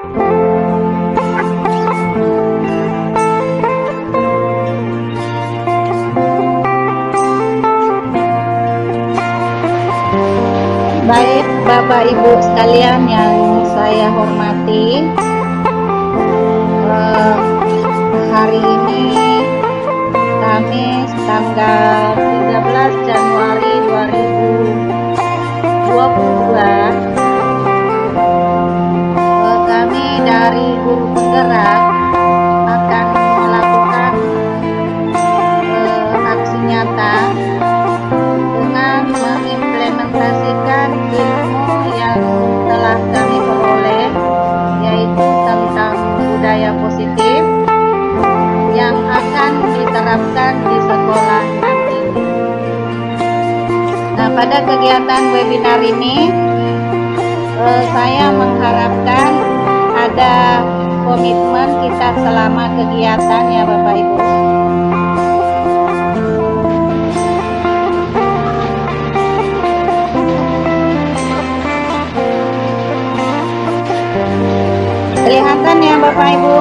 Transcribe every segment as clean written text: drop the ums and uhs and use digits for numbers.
Baik Bapak Ibu sekalian yang saya hormati, hari ini Kamis tanggal 13 Januari 2022, kami dari Guru Penggerak akan melakukan aksi nyata dengan mengimplementasikan ilmu yang telah kami peroleh, yaitu tentang budaya positif yang akan diterapkan di sekolah nanti. Nah, pada kegiatan webinar ini saya mengharapkan ada komitmen kita selama kegiatan, ya Bapak Ibu. Kelihatan ya Bapak Ibu?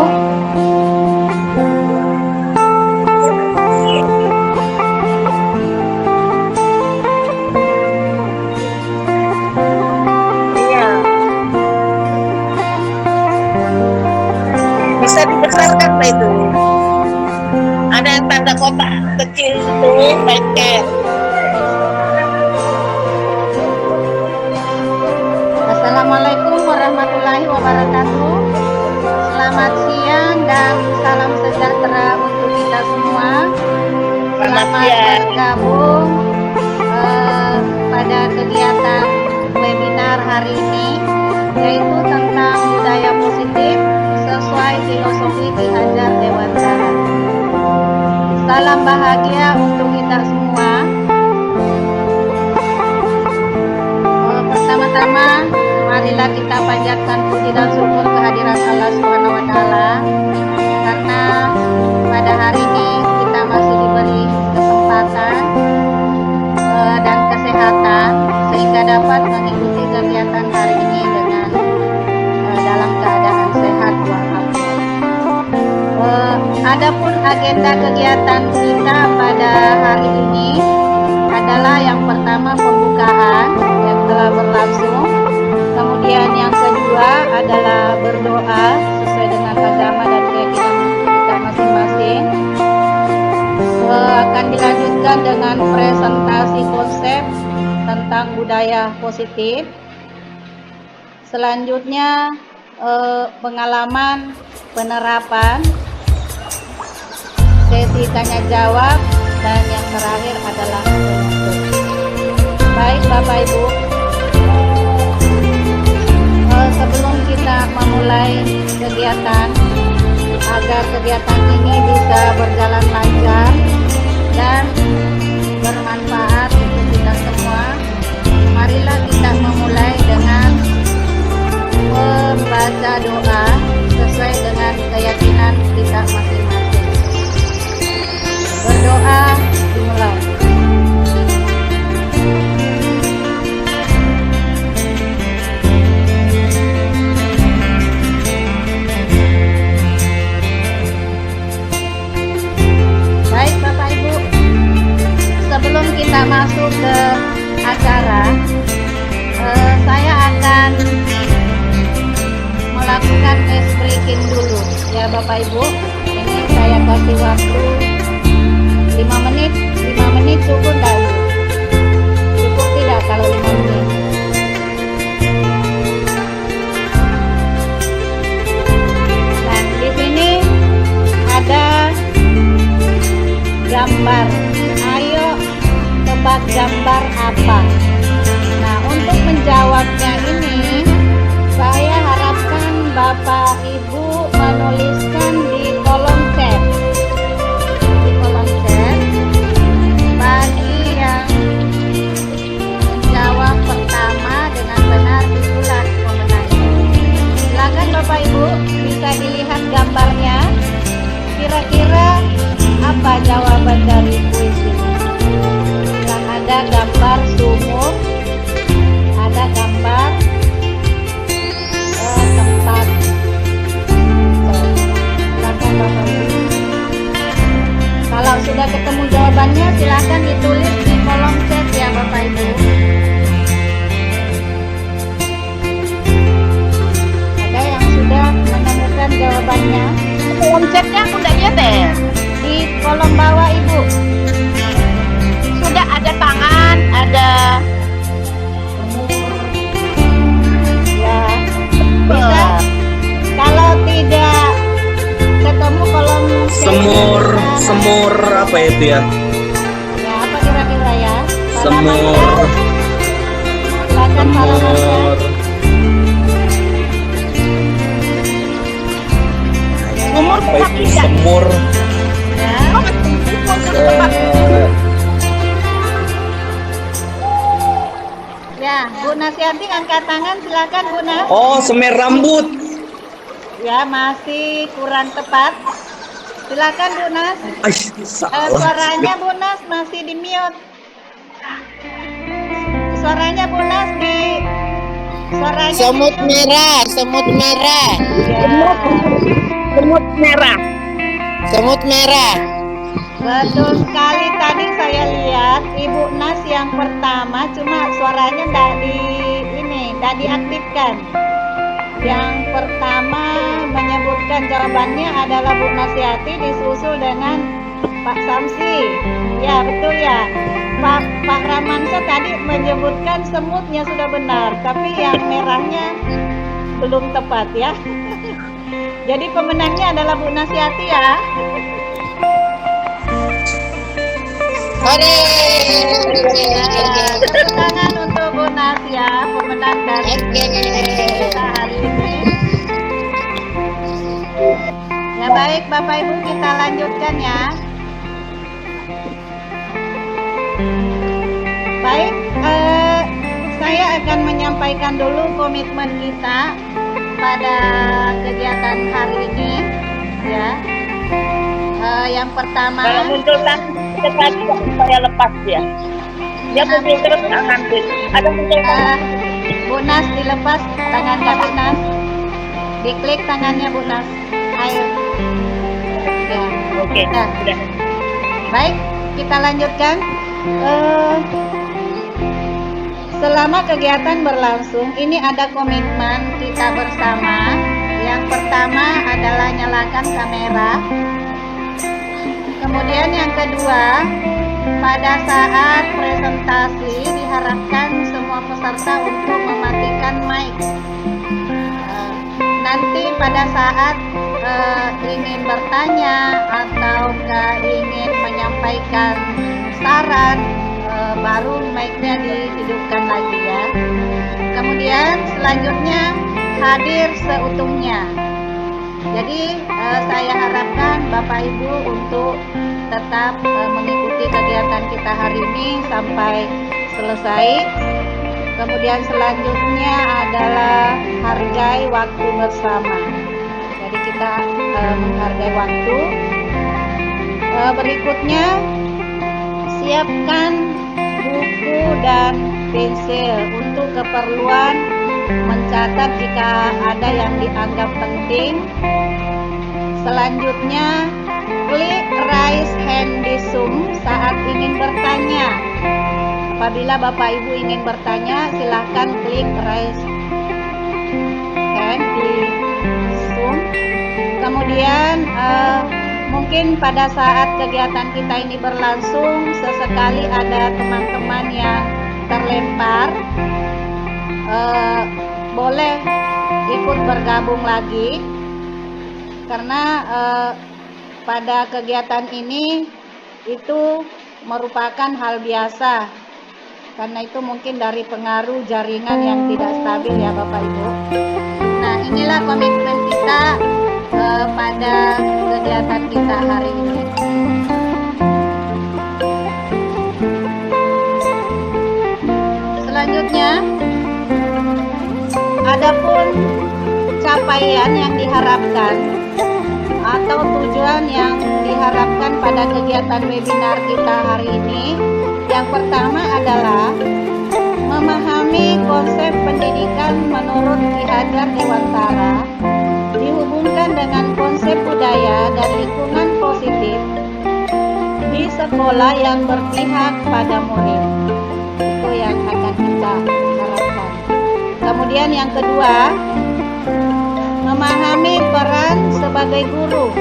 Iya. Bisa dibesarkan Pak itu. Ada yang tanda kotak kecil itu, like. Assalamualaikum warahmatullahi wabarakatuh. Selamat siang dan salam sejahtera untuk kita semua. Selamat bergabung pada kegiatan webinar hari ini, yaitu tentang budaya positif sesuai filosofi Ki Hajar Dewantara. Salam bahagia untuk kita semua. Pertama-tama, marilah kita panjatkan puji dan syukur kehadiran Allah Subhanahu wa Ta'ala, karena pada hari ini kita masih diberi kesempatan dan kesehatan sehingga dapat mengikuti kegiatan hari ini dengan dalam keadaan sehat walafiat. Adapun agenda kegiatan kita pada hari ini adalah yang pertama pembukaan yang telah berlangsung. Kemudian yang kedua adalah berdoa sesuai dengan agama dan keyakinan kita masing-masing. Akan dilanjutkan dengan presentasi konsep tentang budaya positif. Selanjutnya pengalaman penerapan, sesi tanya jawab, dan yang terakhir adalah penutup. Baik Bapak Ibu, sebelum kita memulai kegiatan, agar kegiatan ini bisa berjalan lancar dan bermanfaat untuk kita semua, marilah kita memulai dengan membaca doa sesuai dengan keyakinan kita masing-masing. Berdoa dimulai. Baik Bapak Ibu, sebelum kita masuk ke acara, saya akan melakukan ice breaking dulu, ya Bapak Ibu. Ini saya kasih waktu 5 menit cukup tidak? Cukup tidak kalau 5 menit? Nah, di sini ada gambar. Ayo tebak gambar apa? Nah, untuk menjawabnya ini, saya harapkan Bapak Ibu menuliskan di kolom chat. Bagi yang menjawab pertama dengan benar, itulah pemenangnya. Silakan Bapak Ibu, bisa dilihat gambarnya. Kira-kira apa jawaban dari kuis ini? Yang ada gambar sumur, ada gambar konsepnya aku udah lihat di kolom bawah Ibu. sudah ada tangan, ada Ya, bisa. Kalau tidak ketemu kolom Semur, chat, semur apa itu ya? ya apa kira-kira ya? Semur, Silakan para semur. umur Apa tetap itu tidak. semur? Ya. Eh, Ya, Bu Nasyanti angkat tangan, silakan Bu Nas. oh, semir rambut. Ya, masih kurang tepat. Silakan Bu Nas. Ay, salah. Suaranya Bu Nas masih di mute. Suaranya Bu Nas suaranya Semut di mute. merah, semut merah, Ya, semut merah, semut merah. betul sekali. Tadi saya lihat Ibu Nas yang pertama, cuma suaranya enggak diaktifkan. Yang pertama menyebutkan jawabannya adalah Bu Nasyati, disusul dengan Pak Samsi. Ya, betul ya. Pak Ramansa tadi menyebutkan semutnya sudah benar, tapi yang merahnya belum tepat ya. Jadi pemenangnya adalah Bu Nasyati ya. Hore! Ya, tepuk tangan untuk Bu Nas ya, pemenang dari kita hari ini. Ya baik Bapak Ibu, kita lanjutkan ya. Baik, saya akan menyampaikan dulu komitmen kita pada kegiatan hari ini ya. Yang pertama, Kalau muncul tadi saya lepas dia. Dia muncul terus tangan tuh. Ada muncul tangan. Bu Nas dilepas tangannya Bu Nas, diklik tangannya Bu Nas. Ayo. Ya. Oke, Nah, sudah. baik, kita lanjutkan. Selama kegiatan berlangsung, ini ada komitmen kita bersama. Yang pertama adalah nyalakan kamera. Kemudian yang kedua, pada saat presentasi diharapkan semua peserta untuk mematikan mic. Nanti pada saat ingin bertanya atau ingin menyampaikan saran, baru mic-nya dihidupkan lagi ya. Kemudian selanjutnya hadir seutuhnya. Jadi saya harapkan Bapak Ibu untuk tetap mengikuti kegiatan kita hari ini sampai selesai. Kemudian selanjutnya adalah hargai waktu bersama. Jadi kita menghargai waktu. Berikutnya siapkan buku dan pensil untuk keperluan mencatat jika ada yang dianggap penting. Selanjutnya, klik raise hand di Zoom saat ingin bertanya. Apabila Bapak Ibu ingin bertanya, silahkan klik raise hand di Zoom. Kemudian mungkin pada saat kegiatan kita ini berlangsung, sesekali ada teman-teman yang terlempar, boleh ikut bergabung lagi, karena pada kegiatan ini itu merupakan hal biasa, karena itu mungkin dari pengaruh jaringan yang tidak stabil ya Bapak Ibu. Nah, inilah komitmen kita pada kegiatan kita hari ini. Selanjutnya, adapun capaian yang diharapkan atau tujuan yang diharapkan pada kegiatan webinar kita hari ini, yang pertama adalah memahami konsep pendidikan menurut Ki Hajar Dewantara dihubungkan dengan konsep budaya dan lingkungan positif di sekolah yang berpihak pada murid. Itu yang akan kita harapkan. Kemudian yang kedua, memahami peran sebagai guru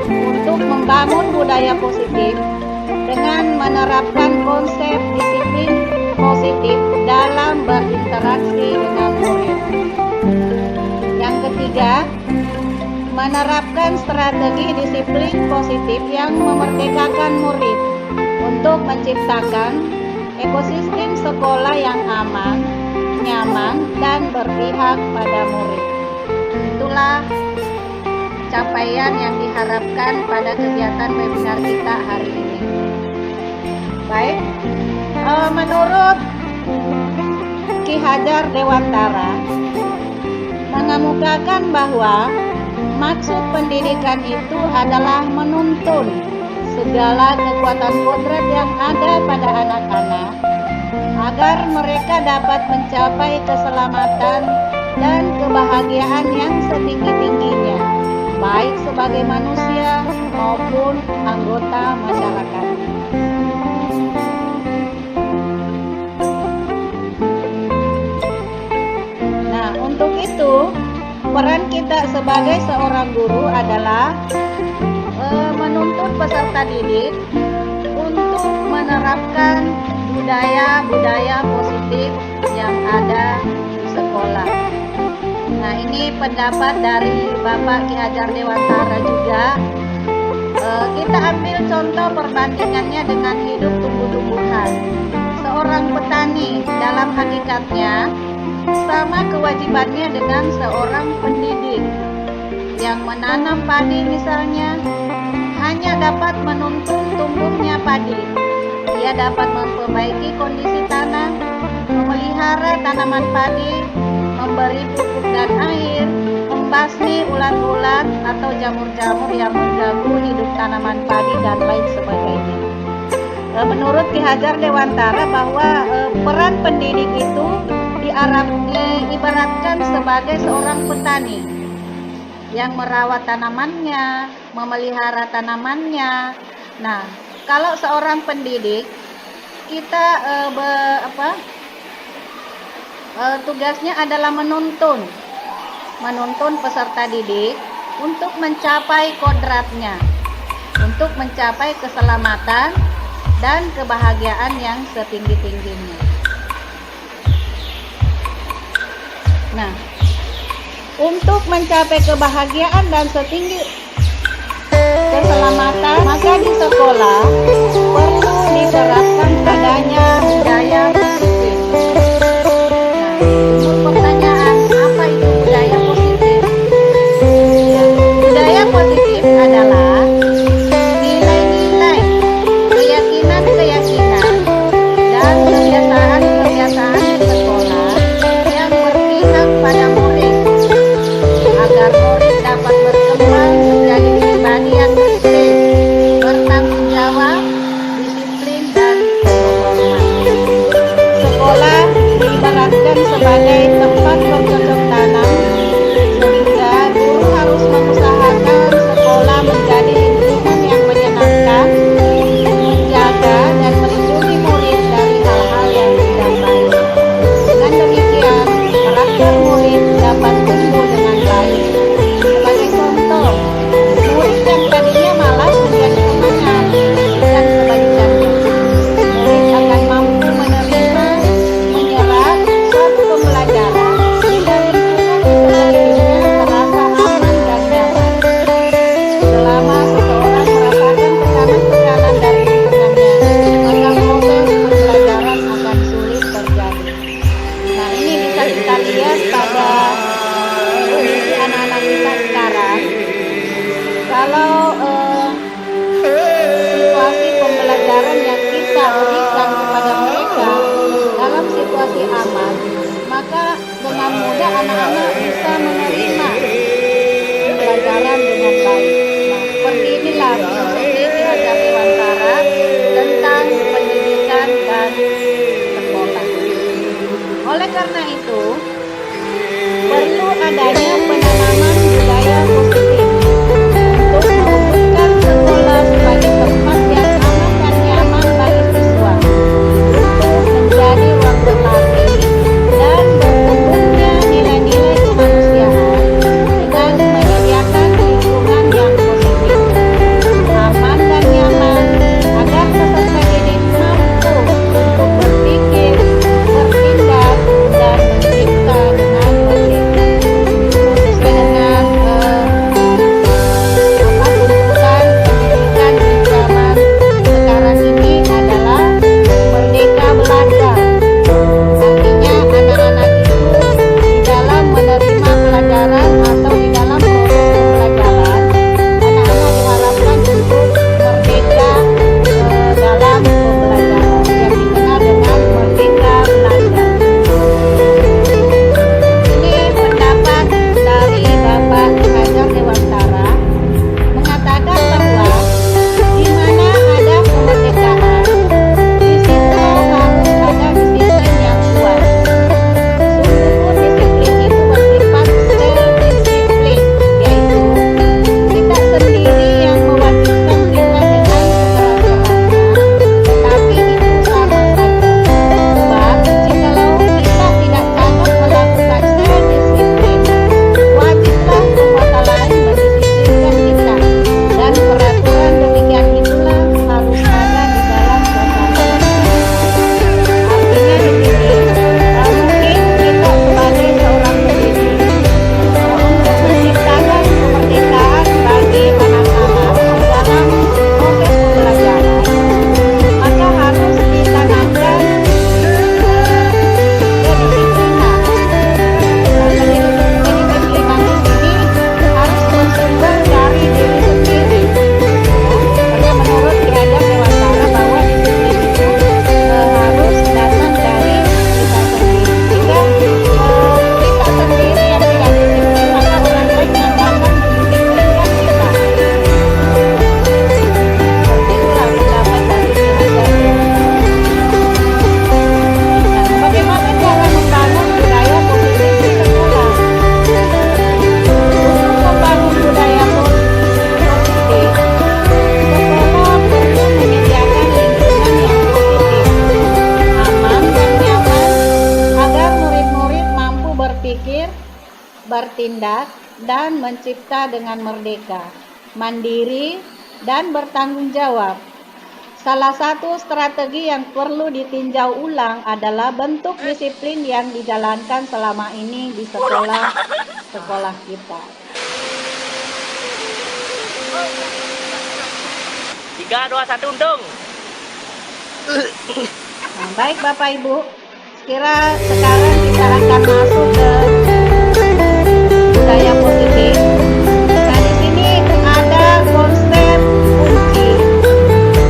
untuk membangun budaya positif dengan menerapkan konsep disiplin positif dalam berinteraksi dengan murid. Yang ketiga, menerapkan strategi disiplin positif yang memerdekakan murid untuk menciptakan ekosistem sekolah yang aman, nyaman, dan berpihak pada murid. Itulah capaian yang diharapkan pada kegiatan webinar kita hari ini. Baik, menurut Ki Hajar Dewantara mengemukakan bahwa maksud pendidikan itu adalah menuntun segala kekuatan kodrat yang ada pada anak-anak agar mereka dapat mencapai keselamatan dan kebahagiaan yang setinggi-tingginya, baik sebagai manusia maupun anggota masyarakat. Nah, untuk itu peran kita sebagai seorang guru adalah menuntun peserta didik untuk menerapkan budaya-budaya positif yang ada di sekolah. Nah, ini pendapat dari Bapak Ki Hajar Dewantara juga. Kita ambil contoh perbandingannya dengan hidup tumbuh-tumbuhan. Seorang petani dalam hakikatnya sama kewajibannya dengan seorang pendidik yang menanam padi misalnya, hanya dapat menuntun tumbuhnya padi. Ia dapat memperbaiki kondisi tanah, memelihara tanaman padi, memberi pupuk dan air, membasmi ulat-ulat atau jamur-jamur yang mengganggu hidup tanaman padi dan lain sebagainya. Menurut Ki Hajar Dewantara bahwa peran pendidik itu diibaratkan sebagai seorang petani yang merawat tanamannya, memelihara tanamannya. Nah, kalau seorang pendidik, kita tugasnya adalah menuntun peserta didik untuk mencapai kodratnya, untuk mencapai keselamatan dan kebahagiaan yang setinggi-tingginya. Nah, untuk mencapai kebahagiaan dan setinggi keselamatan, maka di sekolah perlu diterapkan adanya budaya positif. Nah, pertanyaan, apa itu budaya positif? Budaya positif adalah nilai-nilai, keyakinan-keyakinan, dan kebiasaan-kebiasaan di sekolah yang berpihak pada murid, agar murid dapat berkembang menjadi pribadi yang bersih, bertanggung jawab, disiplin, dan berhormat. Sekolah diibaratkan sebagai tempat bercocok tanam, sehingga guru harus mengusahakan sekolah menjadi lingkungan yang menyenangkan, menjaga dan melindungi murid dari hal-hal yang tidak baik. Dengan demikian, karakter murid dapat tumbuh dengan baik. Sebagai contoh, murid yang tadinya malas menjadi semangat, dan sebaliknya, murid akan mampu menerima, menyerap suatu pembelajaran hingga lingkungan sekelilingnya terasa aman dan nyaman. Selama seseorang merasakan tekanan-tekanan dari lingkungannya, maka proses pembelajaran akan sulit terjadi. Nah, ini bisa kita lihat pada kondisi anak-anak kita sekarang. Kalau situasi pembelajaran yang kita berikan kepada mereka dalam situasi aman, maka dengan mudah anak-anak bisa menerima pembelajaran dengan baik. Nah, seperti inilah filosofi Ki Hajar Dewantara tentang pendidikan dan sekolah. Oleh karena itu, perlu adanya penanaman budaya positif untuk mewujudkan sekolah sebagai tempat yang aman dan nyaman bagi siswa, untuk menjadi ruang berlatih dan bertumbuhnya nilai-nilai kemanusiaan dengan bertindak dan mencipta dengan merdeka, mandiri, dan bertanggung jawab. Salah satu strategi yang perlu ditinjau ulang adalah bentuk disiplin yang dijalankan selama ini di sekolah kita. 3, 2, 1, untung. Nah, baik Bapak Ibu, sekarang kita akan masuk ke budaya positif. Nah, di sini ada konsep kunci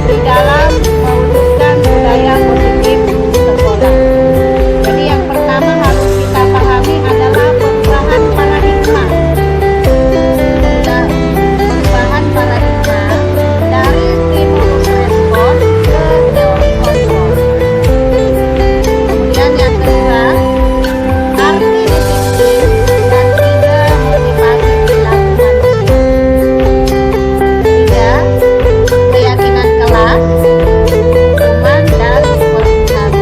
di dalam mewujudkan budaya positif di sekolah. Jadi yang pertama harus kita pahami adalah perubahan paradigma. Perubahan paradigma dari stimulus respon ke teori kontrol. Kemudian yang kedua, arti disiplin dan tiga motivasi perilaku manusia. Tiga, keyakinan kelas, hukuman dan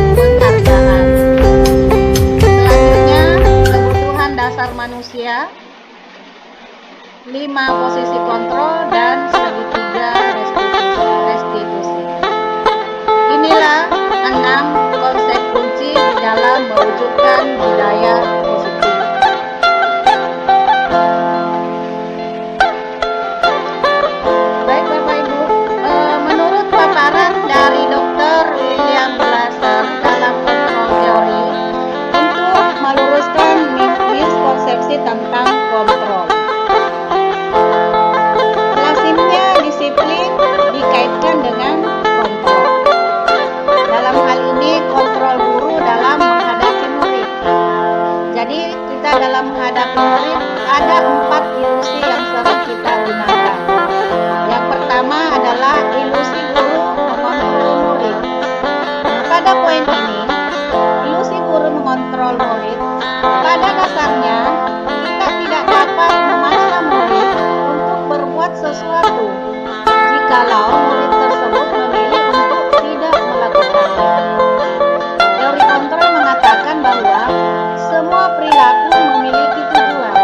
penghargaan. Selanjutnya, kebutuhan dasar manusia, 5 posisi kontrol dan segitiga restitusi. Inilah 6 konsep kunci di dalam mewujudkan budaya positif. Baik Bapak Ibu, menurut paparan dari Dr. William Glasser dalam kontrol teori, untuk meluruskan miskonsepsi tentang kontrol. Lazimnya disiplin dikaitkan dengan kontrol. Dalam hal ini kontrol guru dalam menghadapi murid. Jadi kita dalam menghadapi murid ada 4 ilusi yang sering kita gunakan. Yang pertama adalah ilusi guru mengontrol murid. Pada poin ini, ilusi guru mengontrol murid, pada dasarnya kita tidak dapat memaksa murid untuk berbuat sesuatu jikalau murid tersebut memilih untuk tidak melakukannya. Teori kontrol mengatakan bahwa semua perilaku memiliki tujuan.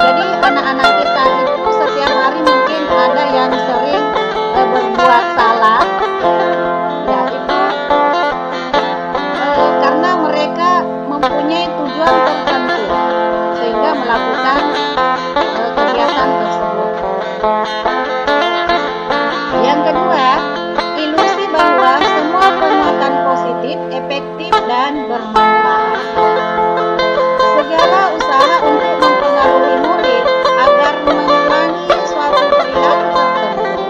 Jadi anak-anak kita itu setiap hari mungkin ada yang sering berbuat salah, ya itu karena mereka mempunyai tujuan tertentu sehingga melakukan kegiatan tersebut. Yang kedua, ilusi bahwa semua penguatan positif efektif dan bermanfaat. Segala usaha untuk mempengaruhi murid agar mengulangi suatu perilaku tertentu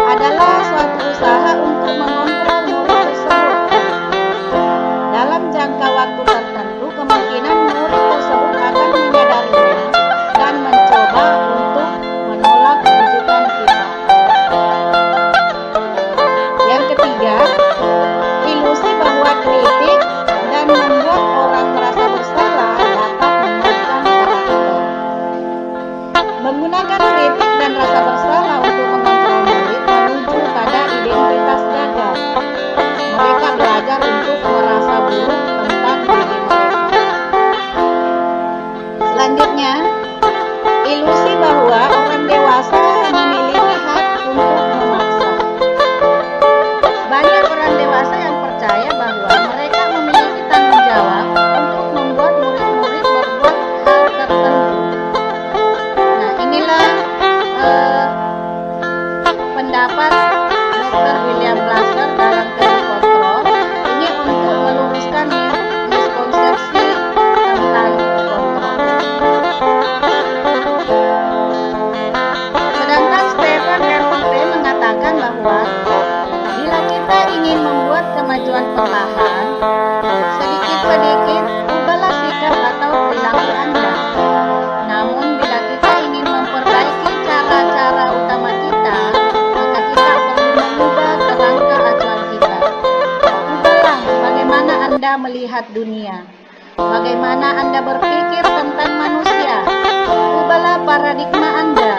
adalah suatu usaha untuk mengontrol murid tersebut. Dalam jangka waktu tertentu, kemungkinan murid tersebut akan menyadarinya dan mencoba untuk menolak rujukan kita. Yang ketiga, ilusi bahwa kritik dan membuat orang merasa bersalah dapat menguatkan karakter. Menggunakan kritik dan rasa bersalah untuk mengontrol murid menuju pada identitas gagal. Mereka belajar untuk merasa buruk tentang diri mereka. Selanjutnya, ilusi bahwa orang dewasa memiliki hak untuk memaksa. Banyak orang dewasa yang percaya bahwa mereka memiliki tanggung jawab untuk membuat murid-murid berbuat hal tertentu. Nah, inilah pendapat Dr. William Glasser dalam teori kontrol. Ini untuk meluruskan miskonsepsi tentang kontrol. Sedangkan Stephen RPP mengatakan bahwa bila kita ingin membuat kemajuan perlahan, sedikit-sedikit ubahlah sikap atau perilaku Anda. Namun bila kita ingin memperbaiki cara-cara utama kita, maka kita perlu mengubah kerangka acuan kita. Ubahlah bagaimana Anda melihat dunia, bagaimana Anda berpikir tentang manusia. Ubahlah paradigma Anda,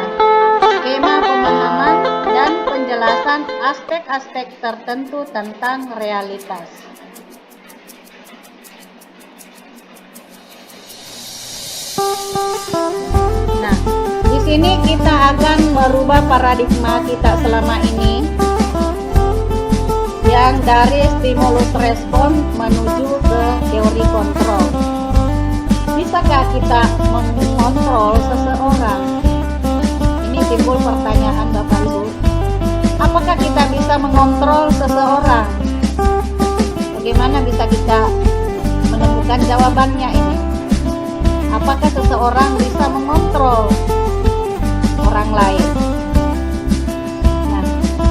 skema pemahaman dan penjelasan aspek-aspek tertentu tentang realitas. Nah, di sini kita akan merubah paradigma kita selama ini yang dari stimulus respon menuju ke teori kontrol. Bisakah kita mengontrol seseorang? Ini timbul pertanyaan Bapak Ibu. Apakah kita bisa mengontrol seseorang? Bagaimana bisa kita menemukan jawabannya ini? Apakah seseorang bisa mengontrol orang lain? Nah,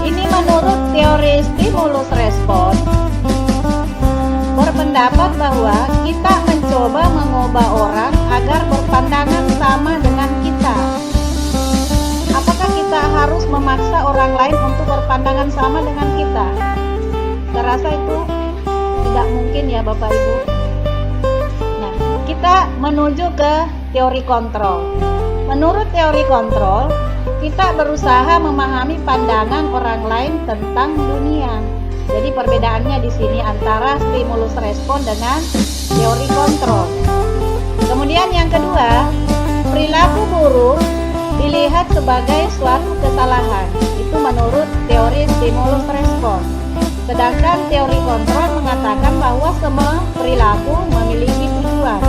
ini menurut teori stimulus respon berpendapat bahwa kita mencoba mengubah orang agar berpandangan sama dengan kita. Apakah kita harus memaksa orang lain untuk berpandangan sama dengan kita? Saya rasa itu tidak mungkin ya Bapak Ibu. Nah, kita menuju ke teori kontrol. Menurut teori kontrol, kita berusaha memahami pandangan orang lain tentang dunia. Jadi perbedaannya di sini antara stimulus respon dengan teori kontrol. Kemudian yang kedua, perilaku buruk dilihat sebagai suatu kesalahan. Itu menurut teori stimulus respon. Sedangkan teori kontrol mengatakan bahwa semua perilaku memiliki tujuan.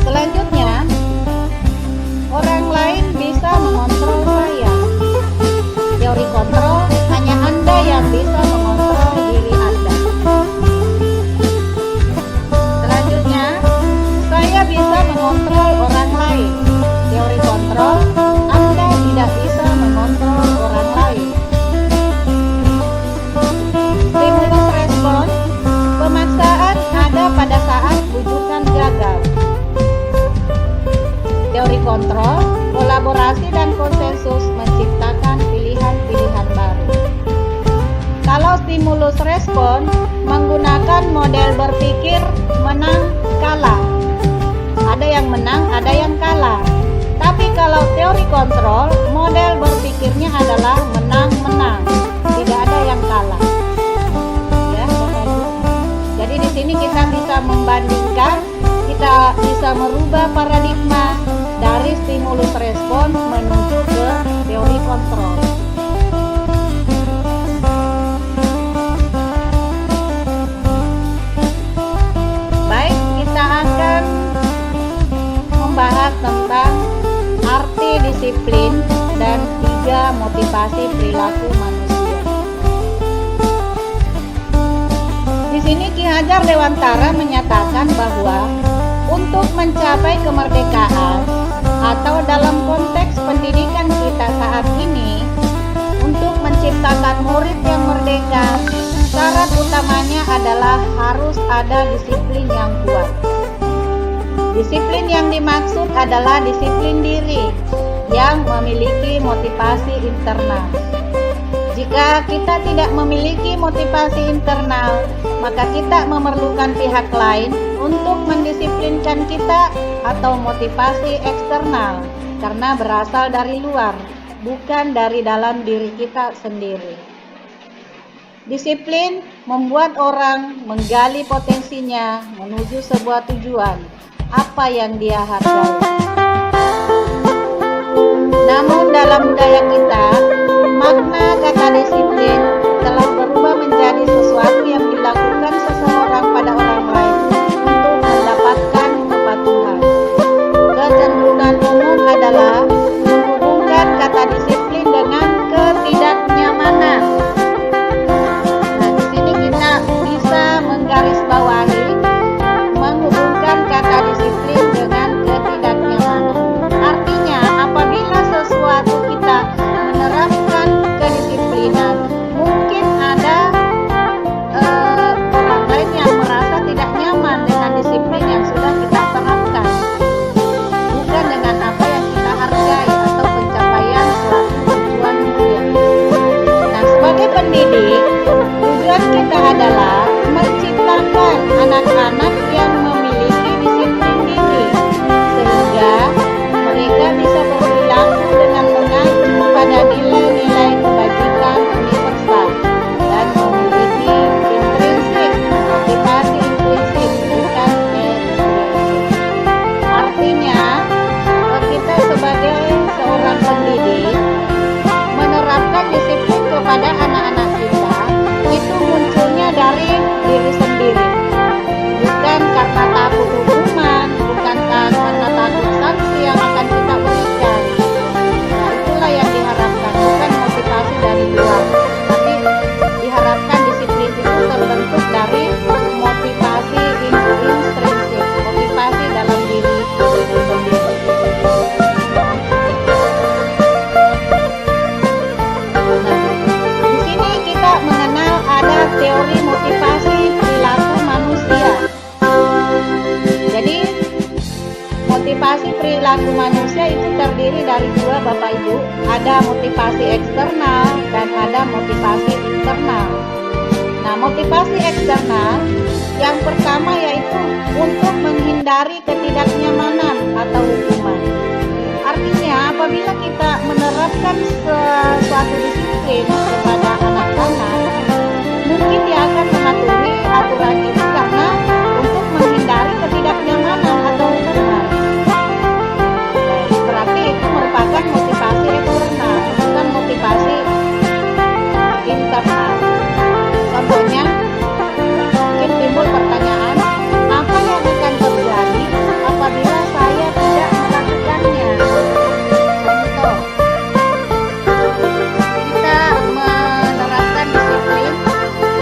Selanjutnya, orang lain bisa mengontrol saya. Teori kontrol, hanya Anda yang bisa mengontrol diri Anda. Selanjutnya, saya bisa mengontrol orang lain. Teori kontrol, Anda tidak bisa mengontrol orang lain. Stimulus respon, pemaksaan ada pada saat bujukan gagal. Teori kontrol, kolaborasi dan konsensus menciptakan pilihan-pilihan baru. Kalau stimulus respon menggunakan model berpikir menang kalah. Ada yang menang, ada yang kalah. Tapi kalau teori kontrol, model berpikirnya adalah menang-menang, tidak ada yang kalah. Ya, Bapak Ibu. Jadi di sini kita bisa membandingkan, kita bisa merubah paradigma dari stimulus respon menuju ke teori kontrol. Baik, kita akan membahas tentang arti disiplin dan 3 motivasi perilaku manusia. Di sini Ki Hajar Dewantara menyatakan bahwa untuk mencapai kemerdekaan atau dalam konteks pendidikan kita saat ini, untuk menciptakan murid yang merdeka, syarat utamanya adalah harus ada disiplin yang kuat. Disiplin yang dimaksud adalah disiplin diri yang memiliki motivasi internal. Jika kita tidak memiliki motivasi internal, maka kita memerlukan pihak lain untuk mendisiplinkan kita atau motivasi eksternal karena berasal dari luar, bukan dari dalam diri kita sendiri. Disiplin membuat orang menggali potensinya menuju sebuah tujuan, apa yang dia hargai. Namun dalam budaya kita, makna kata disiplin telah berubah menjadi sesuatu yang dilakukan seseorang pada orang lain untuk mendapatkan kepatuhan. Kecenderungan umum adalah menghubungkan kata disiplin dengan ketidaknyamanan. Nah, di sini kita bisa menggarisbawahi menghubungkan kata disiplin dengan ketidaknyamanan. Artinya, apabila sesuatu kita menerapkan kedisiplinan, mungkin ada motivasi perilaku manusia itu terdiri dari dua, Bapak Ibu. Ada motivasi eksternal dan ada motivasi internal. Nah, motivasi eksternal yang pertama yaitu untuk menghindari ketidaknyamanan atau hukuman. Artinya, apabila kita menerapkan suatu disiplin kepada anak-anak, mungkin dia akan mematuhi aturan itu karena untuk menghindari ketidaknyamanan atau hukuman. Berarti itu merupakan motivasi eksternal, bukan motivasi internal. Contohnya, mungkin timbul pertanyaan, apa yang akan terjadi apabila saya tidak melakukannya? Contoh, kita menerapkan disiplin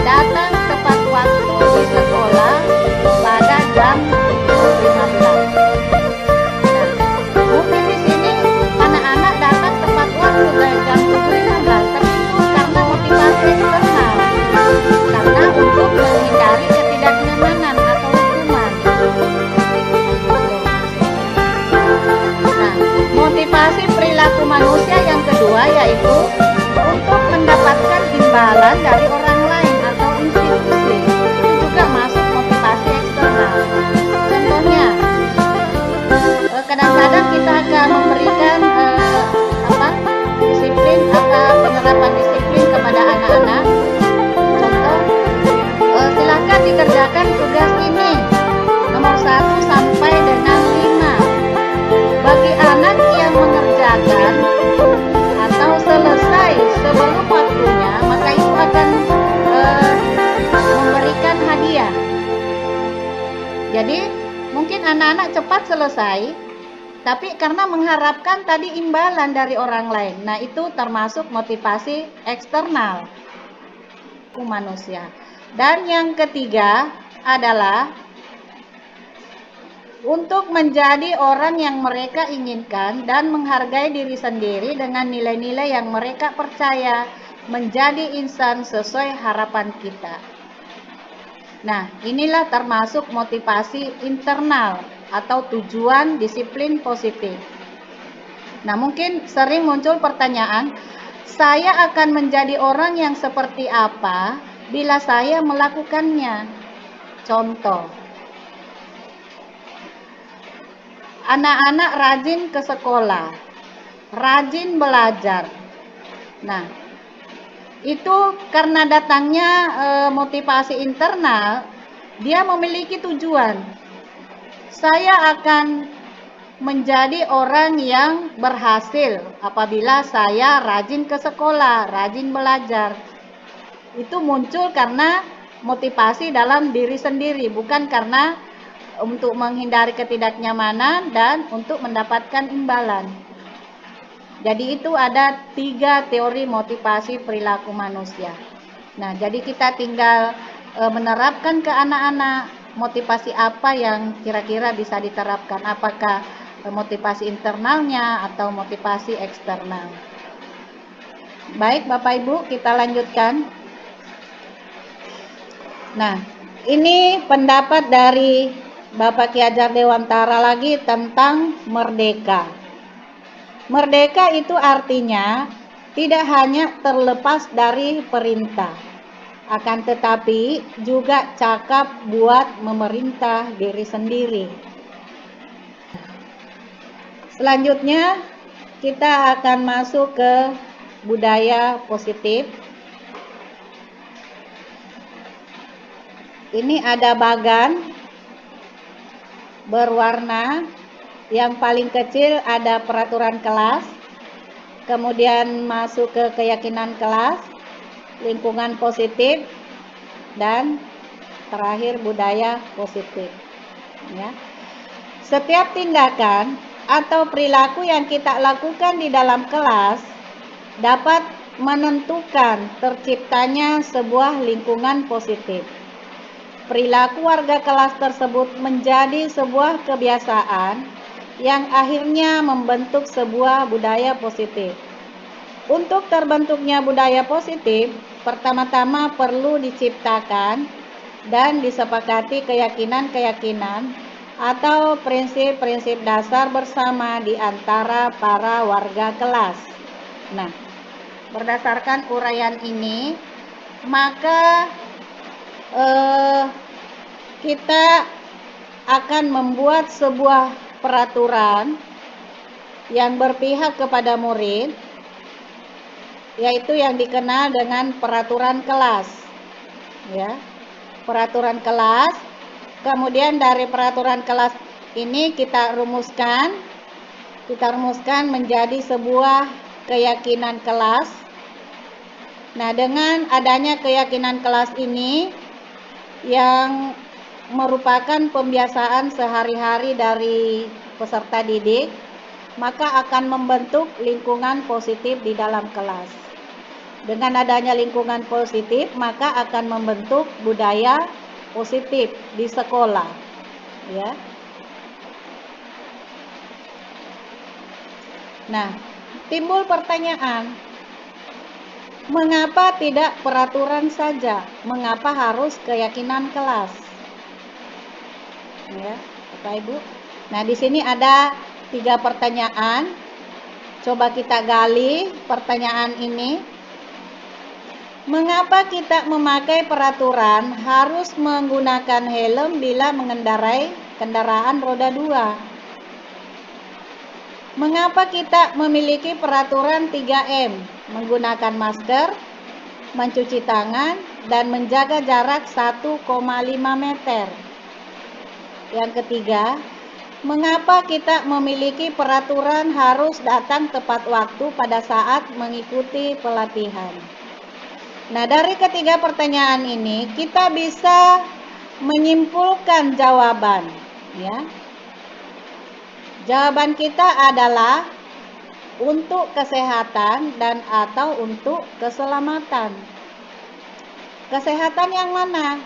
datang tepat waktu di sekolah pada jam 7.15. Nah, mungkin di sini anak-anak datang tepat waktu dari jam 7.15, tapi itu karena motivasi eksternal, karena untuk menghindari ketidaknyamanan atau hukuman. Nah, motivasi perilaku manusia yang kedua yaitu untuk mendapatkan imbalan dari orang lain atau institusi. Itu juga masuk motivasi eksternal. Contohnya, kadang-kadang kita akan memberikan disiplin atau penerapan disiplin kepada anak-anak. Contoh, silahkan dikerjakan tugas ini nomor 1 sampai dengan 5. Bagi anak yang mengerjakan atau selesai sebelum waktunya, maka itu akan memberikan hadiah. Jadi mungkin anak-anak cepat selesai, tapi karena mengharapkan tadi imbalan dari orang lain. Nah, itu termasuk motivasi eksternal manusia. Dan yang ketiga adalah untuk menjadi orang yang mereka inginkan dan menghargai diri sendiri dengan nilai-nilai yang mereka percaya, menjadi insan sesuai harapan kita. Nah, inilah termasuk motivasi internal atau tujuan disiplin positif. Nah, mungkin sering muncul pertanyaan, saya akan menjadi orang yang seperti apa bila saya melakukannya? Contoh, anak-anak rajin ke sekolah, rajin belajar. Nah, itu karena datangnya motivasi internal, dia memiliki tujuan. Saya akan menjadi orang yang berhasil apabila saya rajin ke sekolah, rajin belajar. Itu muncul karena motivasi dalam diri sendiri, bukan karena untuk menghindari ketidaknyamanan dan untuk mendapatkan imbalan. Jadi itu ada 3 teori motivasi perilaku manusia. Nah, jadi kita tinggal menerapkan ke anak-anak motivasi apa yang kira-kira bisa diterapkan. Apakah motivasi internalnya atau motivasi eksternal. Baik Bapak Ibu, kita lanjutkan. Nah, ini pendapat dari Bapak Ki Hajar Dewantara lagi tentang merdeka. Merdeka itu artinya tidak hanya terlepas dari perintah, akan tetapi juga cakap buat memerintah diri sendiri. Selanjutnya kita akan masuk ke budaya positif. Ini ada bagan berwarna. Yang paling kecil ada peraturan kelas, kemudian masuk ke keyakinan kelas, lingkungan positif, dan terakhir budaya positif. Ya. Setiap tindakan atau perilaku yang kita lakukan di dalam kelas dapat menentukan terciptanya sebuah lingkungan positif. Perilaku warga kelas tersebut menjadi sebuah kebiasaan yang akhirnya membentuk sebuah budaya positif. Untuk terbentuknya budaya positif, pertama-tama perlu diciptakan dan disepakati keyakinan-keyakinan atau prinsip-prinsip dasar bersama di antara para warga kelas. Nah, berdasarkan uraian ini, maka kita akan membuat sebuah peraturan yang berpihak kepada murid, yaitu yang dikenal dengan peraturan kelas, ya, peraturan kelas. Kemudian dari peraturan kelas ini kita rumuskan menjadi sebuah keyakinan kelas. Nah, dengan adanya keyakinan kelas ini yang merupakan pembiasaan sehari-hari dari peserta didik, maka akan membentuk lingkungan positif di dalam kelas. Dengan adanya lingkungan positif, maka akan membentuk budaya positif di sekolah, ya. Nah, timbul pertanyaan, mengapa tidak peraturan saja? Mengapa harus keyakinan kelas? Ya, Bapak Ibu. Nah, di sini ada 3 pertanyaan. Coba kita gali pertanyaan ini. Mengapa kita memakai peraturan harus menggunakan helm bila mengendarai kendaraan roda 2? Mengapa kita memiliki peraturan 3M? Menggunakan masker, mencuci tangan, dan menjaga jarak 1,5 meter. Yang ketiga, mengapa kita memiliki peraturan harus datang tepat waktu pada saat mengikuti pelatihan? Nah, dari ketiga pertanyaan ini kita bisa menyimpulkan jawaban, ya. Jawaban kita adalah untuk kesehatan dan atau untuk keselamatan. Kesehatan yang mana?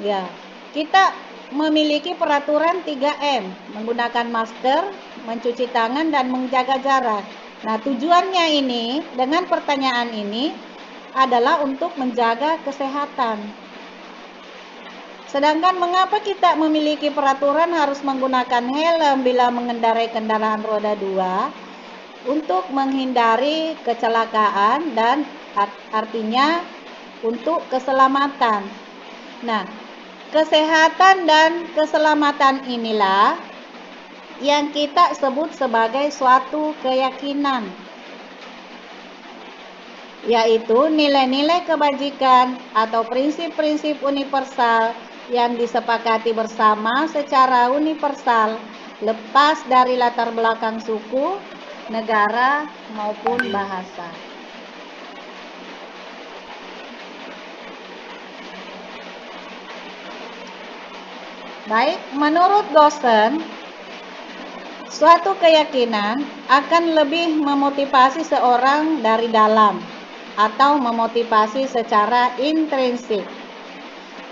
Ya, kita memiliki peraturan 3M, menggunakan masker, mencuci tangan, dan menjaga jarak. Nah, tujuannya ini dengan pertanyaan ini adalah untuk menjaga kesehatan. Sedangkan mengapa kita memiliki peraturan harus menggunakan helm bila mengendarai kendaraan roda 2? Untuk menghindari kecelakaan dan artinya untuk keselamatan. Nah, kesehatan dan keselamatan inilah yang kita sebut sebagai suatu keyakinan, yaitu nilai-nilai kebajikan atau prinsip-prinsip universal yang disepakati bersama secara universal, lepas dari latar belakang suku, negara, maupun bahasa. Baik, menurut Gosen, suatu keyakinan akan lebih memotivasi seorang dari dalam atau memotivasi secara intrinsik.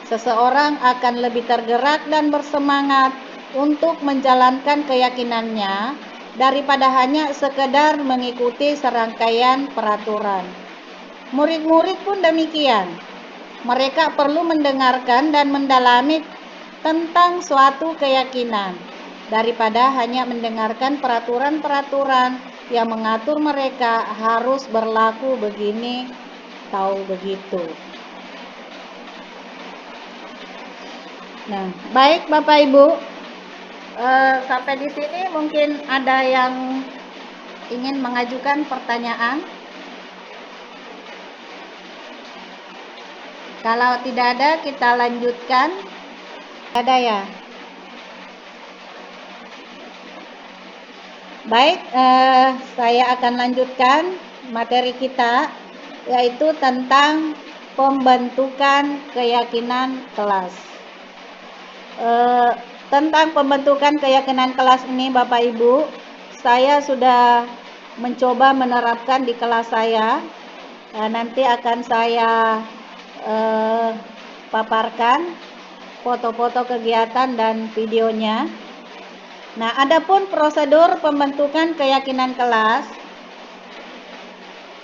Seseorang akan lebih tergerak dan bersemangat untuk menjalankan keyakinannya daripada hanya sekedar mengikuti serangkaian peraturan. Murid-murid pun demikian. Mereka perlu mendengarkan dan mendalami tentang suatu keyakinan daripada hanya mendengarkan peraturan-peraturan yang mengatur mereka harus berlaku begini atau begitu. Nah, baik Bapak Ibu, sampai di sini mungkin ada yang ingin mengajukan pertanyaan. Kalau tidak ada, kita lanjutkan. Ada ya? Baik, saya akan lanjutkan materi kita, yaitu tentang pembentukan keyakinan kelas. Tentang pembentukan keyakinan kelas ini, Bapak Ibu, saya sudah mencoba menerapkan di kelas saya. Nanti akan saya paparkan foto-foto kegiatan dan videonya. Nah, adapun prosedur pembentukan keyakinan kelas,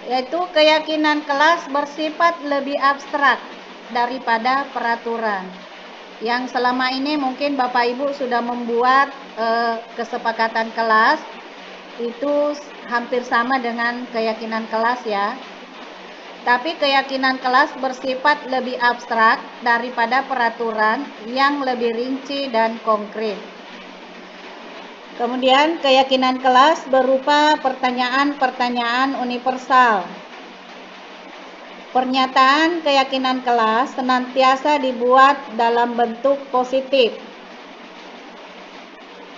yaitu keyakinan kelas bersifat lebih abstrak daripada peraturan. yang selama ini mungkin Bapak Ibu sudah membuat kesepakatan kelas, itu hampir sama dengan keyakinan kelas ya. Tapi keyakinan kelas bersifat lebih abstrak daripada peraturan yang lebih rinci dan konkret. Kemudian keyakinan kelas berupa pertanyaan-pertanyaan universal. Pernyataan keyakinan kelas senantiasa dibuat dalam bentuk positif.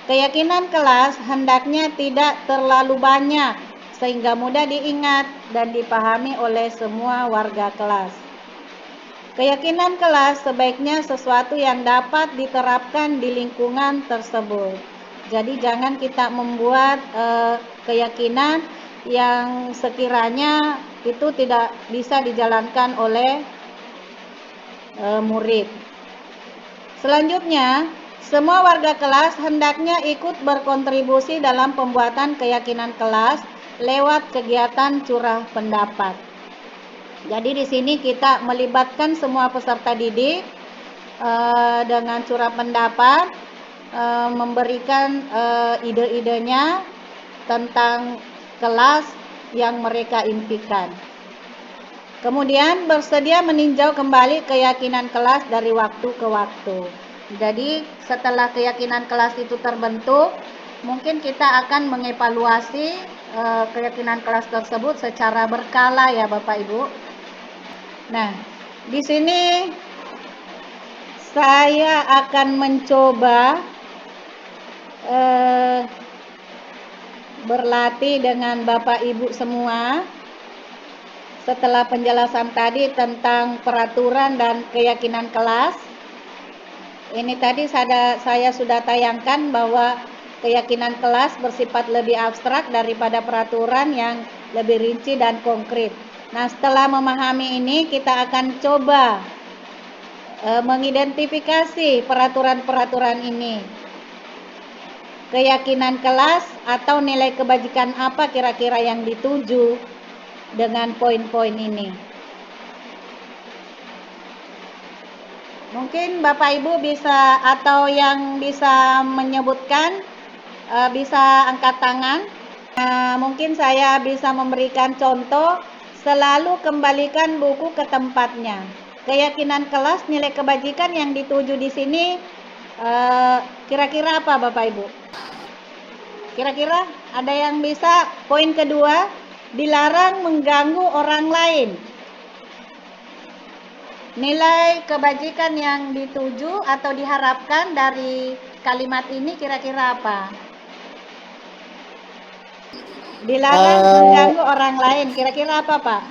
Keyakinan kelas hendaknya tidak terlalu banyak sehingga mudah diingat dan dipahami oleh semua warga kelas. Keyakinan kelas sebaiknya sesuatu yang dapat diterapkan di lingkungan tersebut. Jadi jangan kita membuat keyakinan yang sekiranya itu tidak bisa dijalankan oleh murid. Selanjutnya, semua warga kelas hendaknya ikut berkontribusi dalam pembuatan keyakinan kelas lewat kegiatan curah pendapat. Jadi di sini kita melibatkan semua peserta didik dengan curah pendapat, memberikan ide-idenya tentang kelas yang mereka impikan. Kemudian bersedia meninjau kembali keyakinan kelas dari waktu ke waktu. Jadi setelah keyakinan kelas itu terbentuk, mungkin kita akan mengevaluasi keyakinan kelas tersebut secara berkala ya Bapak Ibu. Nah, di sini saya akan mencoba berlatih dengan Bapak Ibu semua setelah penjelasan tadi tentang peraturan dan keyakinan kelas. Ini tadi saya sudah tayangkan bahwa keyakinan kelas bersifat lebih abstrak daripada peraturan yang lebih rinci dan konkret. Nah, setelah memahami ini, kita akan coba mengidentifikasi peraturan-peraturan ini. Keyakinan kelas atau nilai kebajikan apa kira-kira yang dituju dengan poin-poin ini. Mungkin Bapak Ibu bisa atau yang bisa menyebutkan bisa angkat tangan. Mungkin saya bisa memberikan contoh, selalu kembalikan buku ke tempatnya. Keyakinan kelas nilai kebajikan yang dituju di sini kira-kira apa Bapak Ibu? Kira-kira ada yang bisa? Poin kedua, dilarang mengganggu orang lain. Nilai kebajikan yang dituju atau diharapkan dari kalimat ini kira-kira apa? Dilarang mengganggu orang lain, kira-kira apa Pak?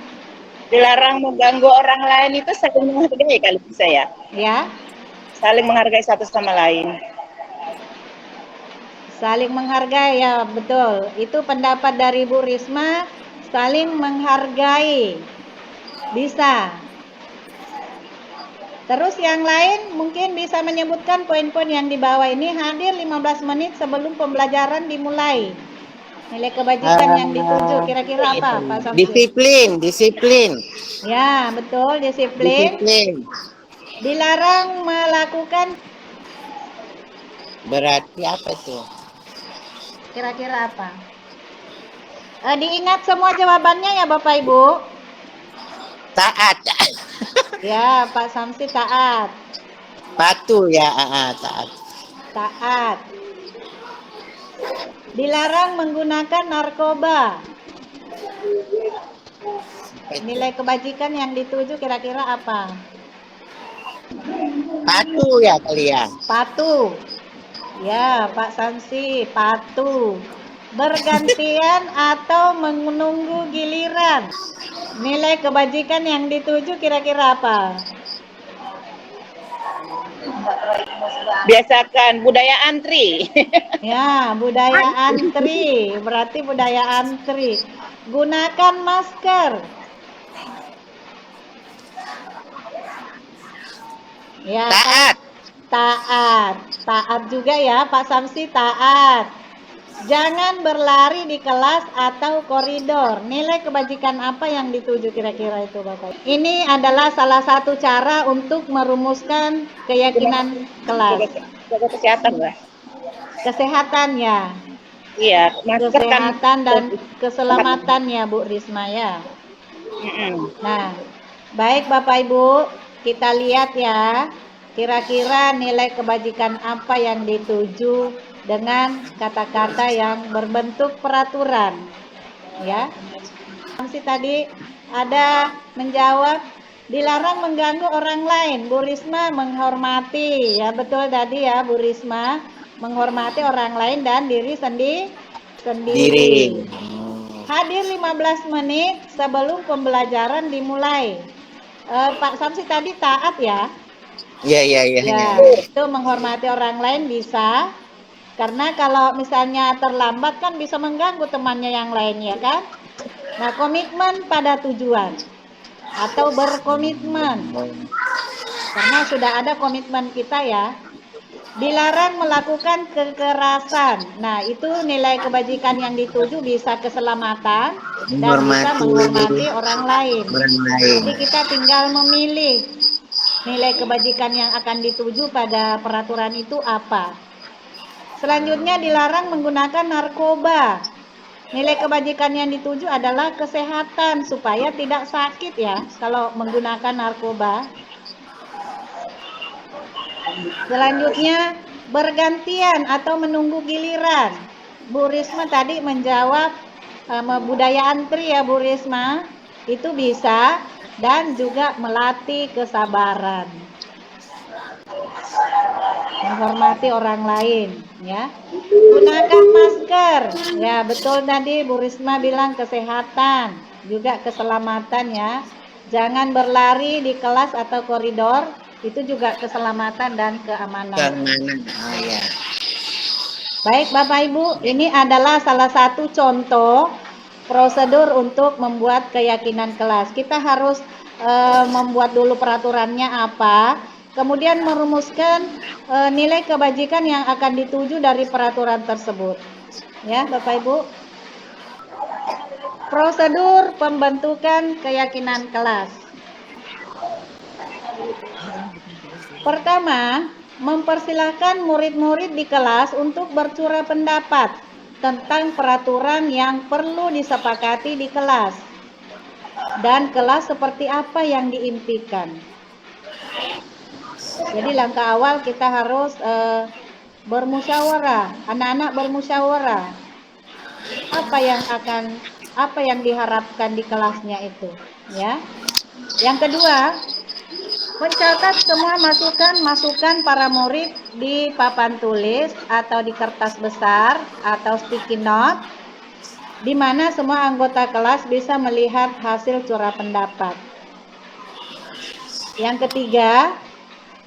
Dilarang mengganggu orang lain itu saling menghargai kalau bisa ya. Ya, Saling menghargai satu sama lain. saling menghargai ya betul. Itu pendapat dari Bu Risma, saling menghargai. Bisa. Terus yang lain mungkin bisa menyebutkan poin-poin yang di bawah ini. Hadir 15 menit sebelum pembelajaran dimulai. Nilai kebajikan yang dituju kira-kira apa Pak Samsul? Disiplin. Ya, betul, disiplin. Dilarang melakukan Berarti apa itu? kira-kira apa? Diingat semua jawabannya ya Bapak Ibu. Taat. Ya, Pak Samsi taat. Patuh ya, taat. Taat. Dilarang menggunakan narkoba. Nilai kebajikan yang dituju kira-kira apa? Patuh ya kalian. Patuh. Ya, Pak Samsi, patuh. Bergantian atau menunggu giliran. Nilai kebajikan yang dituju kira-kira apa? Biasakan budaya antri. Ya, budaya antri. Berarti budaya antri. Gunakan masker. Ya, Taat. taat. Taat juga ya, Pak Samsi taat. Jangan berlari di kelas atau koridor. Nilai kebajikan apa yang dituju kira-kira itu Bapak? Ini adalah salah satu cara untuk merumuskan keyakinan kelas. Jaga kesehatan lah. Kesehatan ya. Iya, masker kan. Kesehatan dan keselamatan ya Bu Risma ya. Nah, baik Bapak Ibu, kita lihat ya. Kira-kira nilai kebajikan apa yang dituju dengan kata-kata yang berbentuk peraturan, ya. Sanksi tadi ada menjawab dilarang mengganggu orang lain. Bu Risma menghormati, ya betul tadi ya Bu Risma, menghormati orang lain dan diri sendiri. Diri. Hadir 15 menit sebelum pembelajaran dimulai. Pak Samsi tadi taat ya. Iya. Ya, itu menghormati orang lain bisa. Karena kalau misalnya terlambat kan bisa mengganggu temannya yang lain ya kan. Nah, komitmen pada tujuan atau berkomitmen. Karena sudah ada komitmen kita ya. Dilarang melakukan kekerasan. Nah, itu nilai kebajikan yang dituju bisa keselamatan dan bisa menghormati orang lain. Jadi kita tinggal memilih nilai kebajikan yang akan dituju pada peraturan itu apa. Selanjutnya dilarang menggunakan narkoba. Nilai kebajikan yang dituju adalah kesehatan supaya tidak sakit ya kalau menggunakan narkoba. Selanjutnya bergantian atau menunggu giliran. Bu Risma tadi menjawab budaya antri ya Bu Risma. Itu bisa dan juga melatih kesabaran. Menghormati orang lain ya. Gunakan masker. Ya, betul tadi Bu Risma bilang kesehatan, juga keselamatan ya. Jangan berlari di kelas atau koridor, itu juga keselamatan dan keamanan. Oh ya. Baik Bapak Ibu, ini adalah salah satu contoh prosedur untuk membuat keyakinan kelas. Kita harus membuat dulu peraturannya apa, kemudian merumuskan nilai kebajikan yang akan dituju dari peraturan tersebut. Ya, Bapak Ibu. Prosedur pembentukan keyakinan kelas. Pertama, mempersilahkan murid-murid di kelas untuk bercurah pendapat tentang peraturan yang perlu disepakati di kelas dan kelas seperti apa yang diimpikan. Jadi langkah awal kita harus bermusyawarah, anak-anak bermusyawarah. Apa yang diharapkan di kelasnya itu, ya. Yang kedua, mencatat semua masukan para murid di papan tulis atau di kertas besar atau sticky note, di mana semua anggota kelas bisa melihat hasil curah pendapat. Yang ketiga,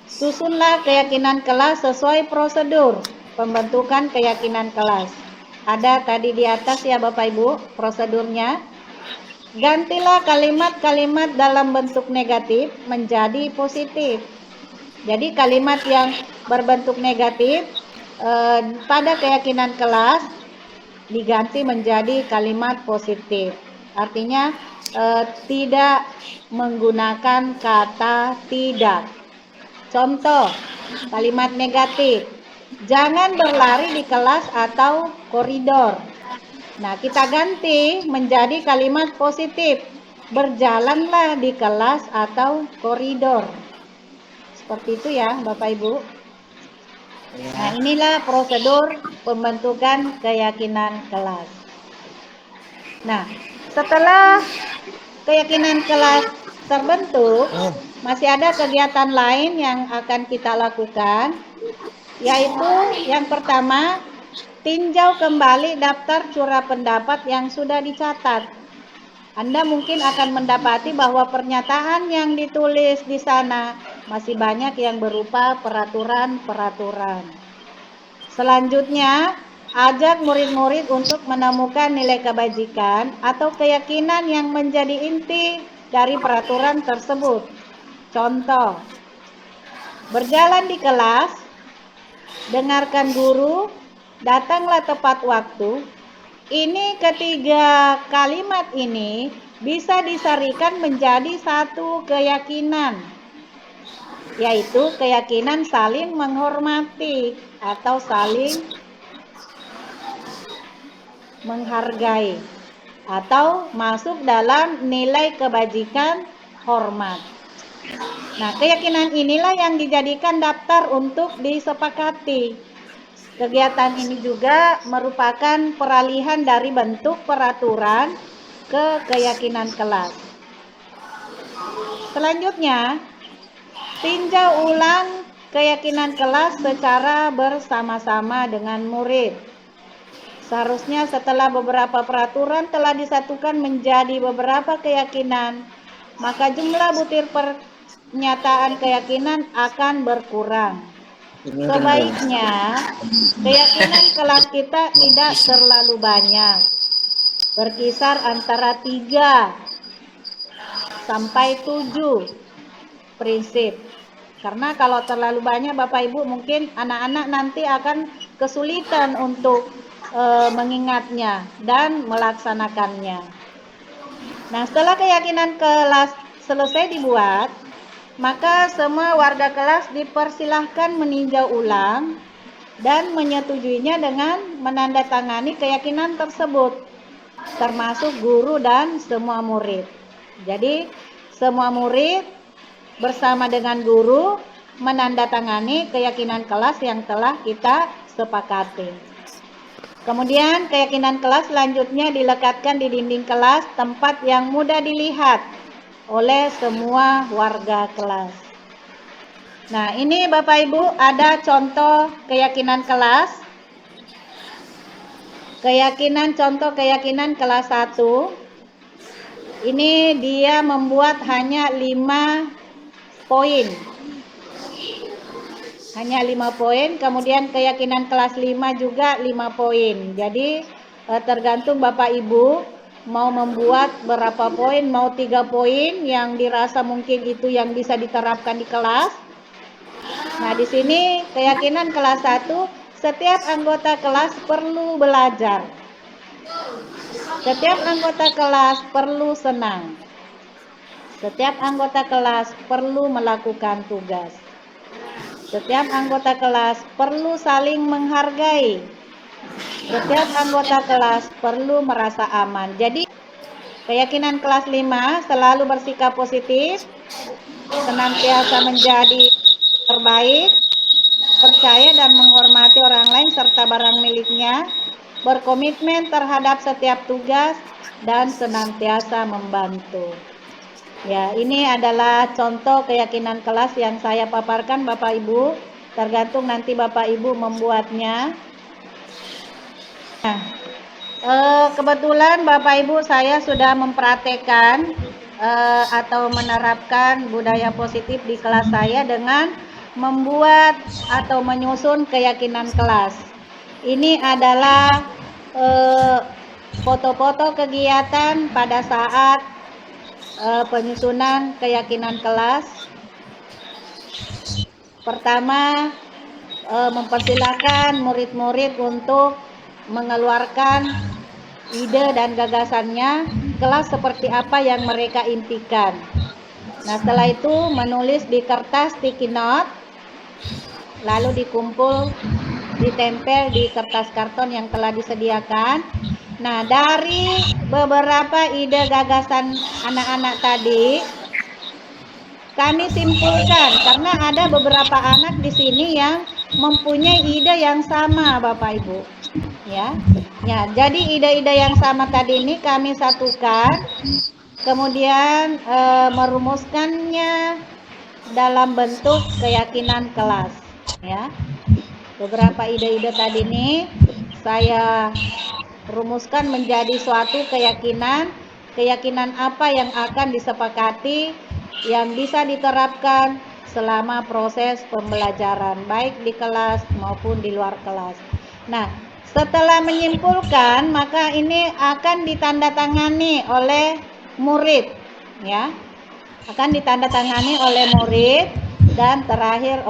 susunlah keyakinan kelas sesuai prosedur pembentukan keyakinan kelas. Ada tadi di atas ya Bapak Ibu prosedurnya. Gantilah kalimat-kalimat dalam bentuk negatif menjadi positif. Jadi kalimat yang berbentuk negatif pada keyakinan kelas diganti menjadi kalimat positif. Artinya tidak menggunakan kata tidak. Contoh kalimat negatif, jangan berlari di kelas atau koridor. Nah, kita ganti menjadi kalimat positif, berjalanlah di kelas atau koridor. Seperti itu ya Bapak Ibu. Nah, inilah prosedur pembentukan keyakinan kelas. Nah, setelah keyakinan kelas terbentuk, masih ada kegiatan lain yang akan kita lakukan, yaitu yang pertama, tinjau kembali daftar curah pendapat yang sudah dicatat. Anda mungkin akan mendapati bahwa pernyataan yang ditulis di sana masih banyak yang berupa peraturan-peraturan. Selanjutnya, ajak murid-murid untuk menemukan nilai kebajikan atau keyakinan yang menjadi inti dari peraturan tersebut. Contoh, berjalan di kelas, dengarkan guru, datanglah tepat waktu. Ini ketiga kalimat ini bisa disarikan menjadi satu keyakinan, yaitu keyakinan saling menghormati atau saling menghargai, atau masuk dalam nilai kebajikan hormat. Nah, keyakinan inilah yang dijadikan daftar untuk disepakati. Kegiatan ini juga merupakan peralihan dari bentuk peraturan ke keyakinan kelas. Selanjutnya, tinjau ulang keyakinan kelas secara bersama-sama dengan murid. Seharusnya setelah beberapa peraturan telah disatukan menjadi beberapa keyakinan, maka jumlah butir pernyataan keyakinan akan berkurang. Sebaiknya keyakinan kelas kita tidak terlalu banyak, berkisar antara 3 sampai 7 prinsip. Karena kalau terlalu banyak Bapak Ibu, mungkin anak-anak nanti akan kesulitan untuk mengingatnya dan melaksanakannya. Nah, setelah keyakinan kelas selesai dibuat, maka semua warga kelas dipersilahkan meninjau ulang dan menyetujuinya dengan menandatangani keyakinan tersebut, termasuk guru dan semua murid. Jadi, semua murid bersama dengan guru menandatangani keyakinan kelas yang telah kita sepakati. Kemudian keyakinan kelas selanjutnya dilekatkan di dinding kelas, tempat yang mudah dilihat oleh semua warga kelas. Nah, ini Bapak Ibu ada contoh keyakinan kelas. Contoh keyakinan kelas 1. Ini dia membuat hanya 5 poin. Hanya 5 poin, kemudian keyakinan kelas 5 juga 5 poin. Jadi tergantung Bapak Ibu mau membuat berapa poin, mau 3 poin yang dirasa mungkin itu yang bisa diterapkan di kelas. Nah, di sini keyakinan kelas 1, setiap anggota kelas perlu belajar. Setiap anggota kelas perlu senang. Setiap anggota kelas perlu melakukan tugas. Setiap anggota kelas perlu saling menghargai. Setiap anggota kelas perlu merasa aman. Jadi, keyakinan kelas 5 selalu bersikap positif, senantiasa menjadi terbaik, percaya dan menghormati orang lain serta barang miliknya, berkomitmen terhadap setiap tugas, dan senantiasa membantu. Ya, ini adalah contoh keyakinan kelas yang saya paparkan Bapak Ibu. Tergantung nanti Bapak Ibu membuatnya. Nah, kebetulan Bapak Ibu saya sudah mempraktekkan atau menerapkan budaya positif di kelas saya dengan membuat atau menyusun keyakinan kelas. Ini adalah foto-foto kegiatan pada saat penyusunan keyakinan kelas. Pertama, mempersilahkan murid-murid untuk mengeluarkan ide dan gagasannya, kelas seperti apa yang mereka impikan. Nah, setelah itu menulis di kertas sticky note, lalu dikumpul, ditempel di kertas karton yang telah disediakan. Nah, dari beberapa ide gagasan anak-anak tadi, kami simpulkan karena ada beberapa anak di sini yang mempunyai ide yang sama, Bapak Ibu. Ya, jadi ide-ide yang sama tadi ini kami satukan, kemudian merumuskannya dalam bentuk keyakinan kelas. Ya, beberapa ide-ide tadi ini saya rumuskan menjadi suatu keyakinan apa yang akan disepakati yang bisa diterapkan selama proses pembelajaran baik di kelas maupun di luar kelas. Nah, setelah menyimpulkan maka ini akan ditandatangani oleh murid, ya. Akan ditandatangani oleh murid dan terakhir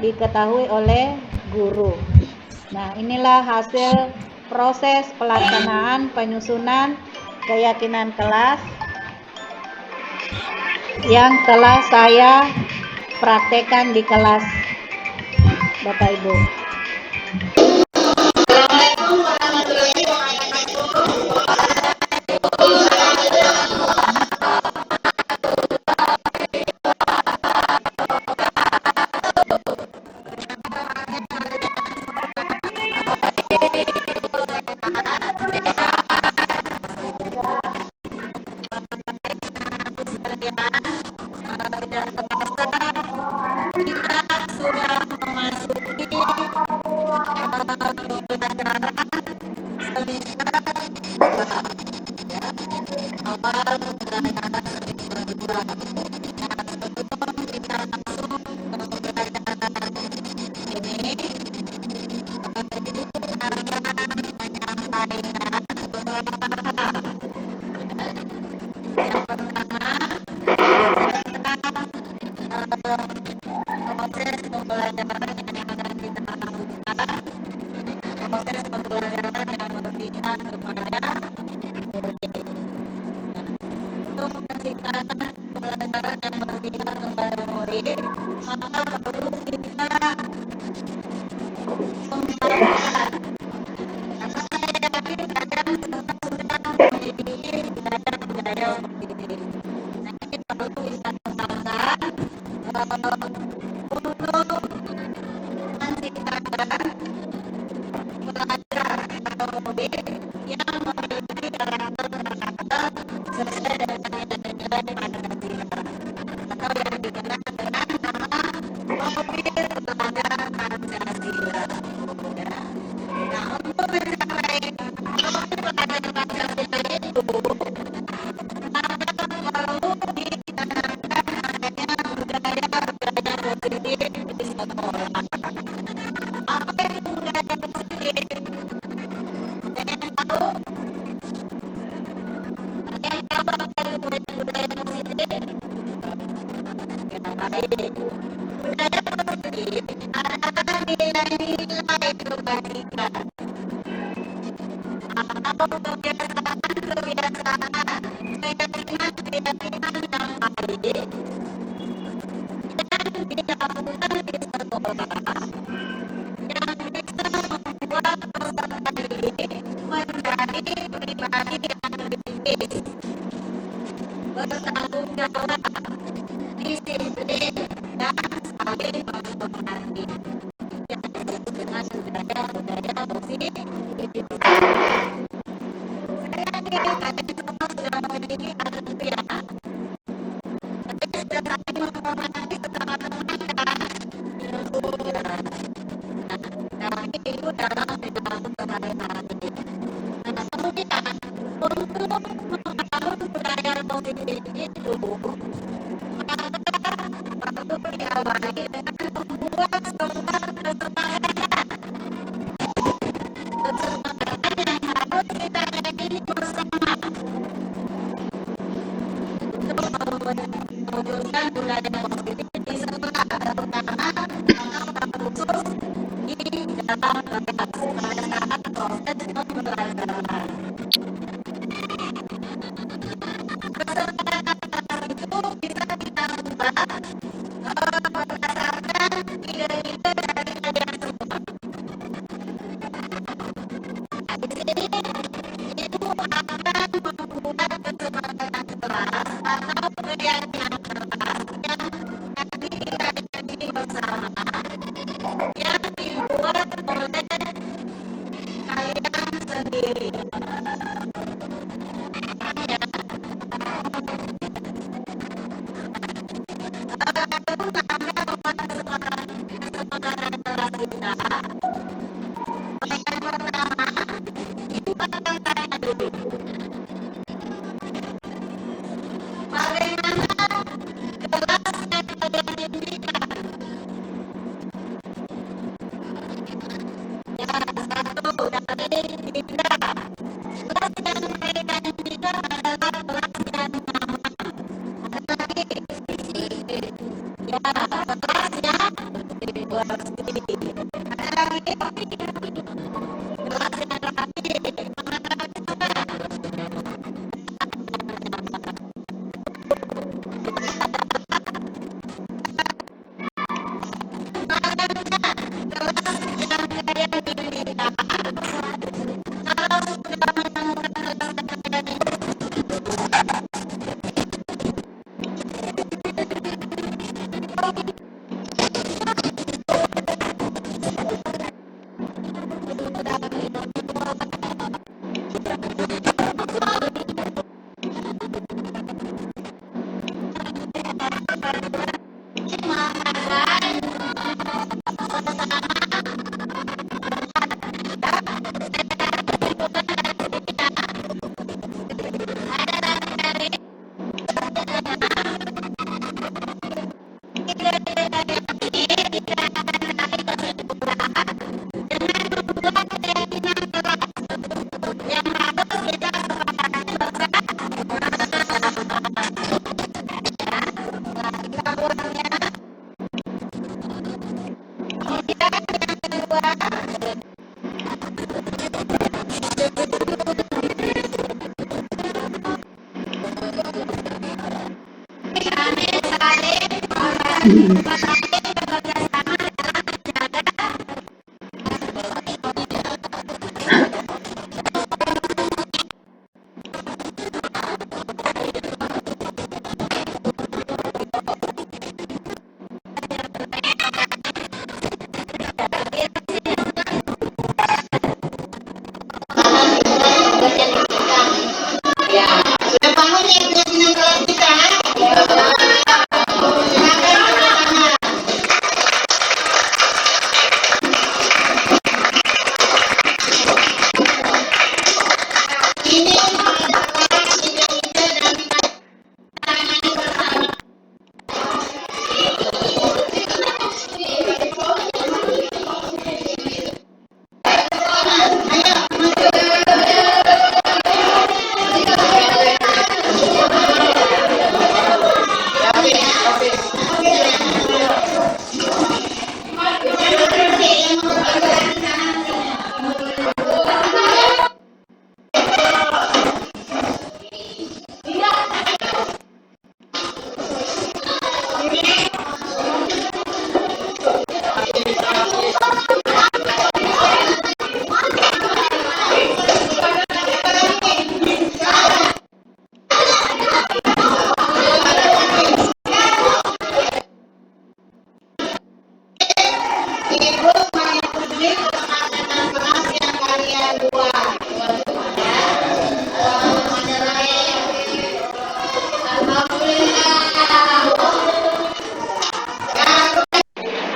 diketahui oleh guru. Nah, inilah hasil proses pelaksanaan penyusunan keyakinan kelas yang telah saya praktekkan di kelas, Bapak Ibu.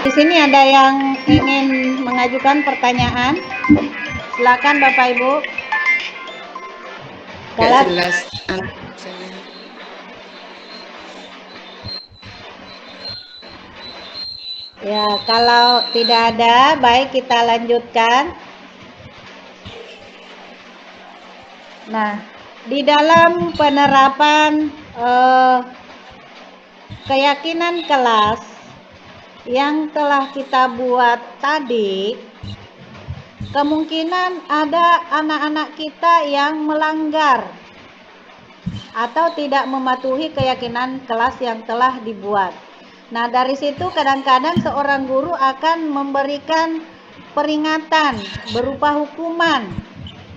Di sini ada yang ingin mengajukan pertanyaan. Silakan Bapak Ibu. Gak jelas. Ya, kalau tidak ada, baik kita lanjutkan. Nah, di dalam penerapan keyakinan kelas yang telah kita buat tadi, kemungkinan ada anak-anak kita yang melanggar atau tidak mematuhi keyakinan kelas yang telah dibuat. Nah, dari situ kadang-kadang seorang guru akan memberikan peringatan berupa hukuman.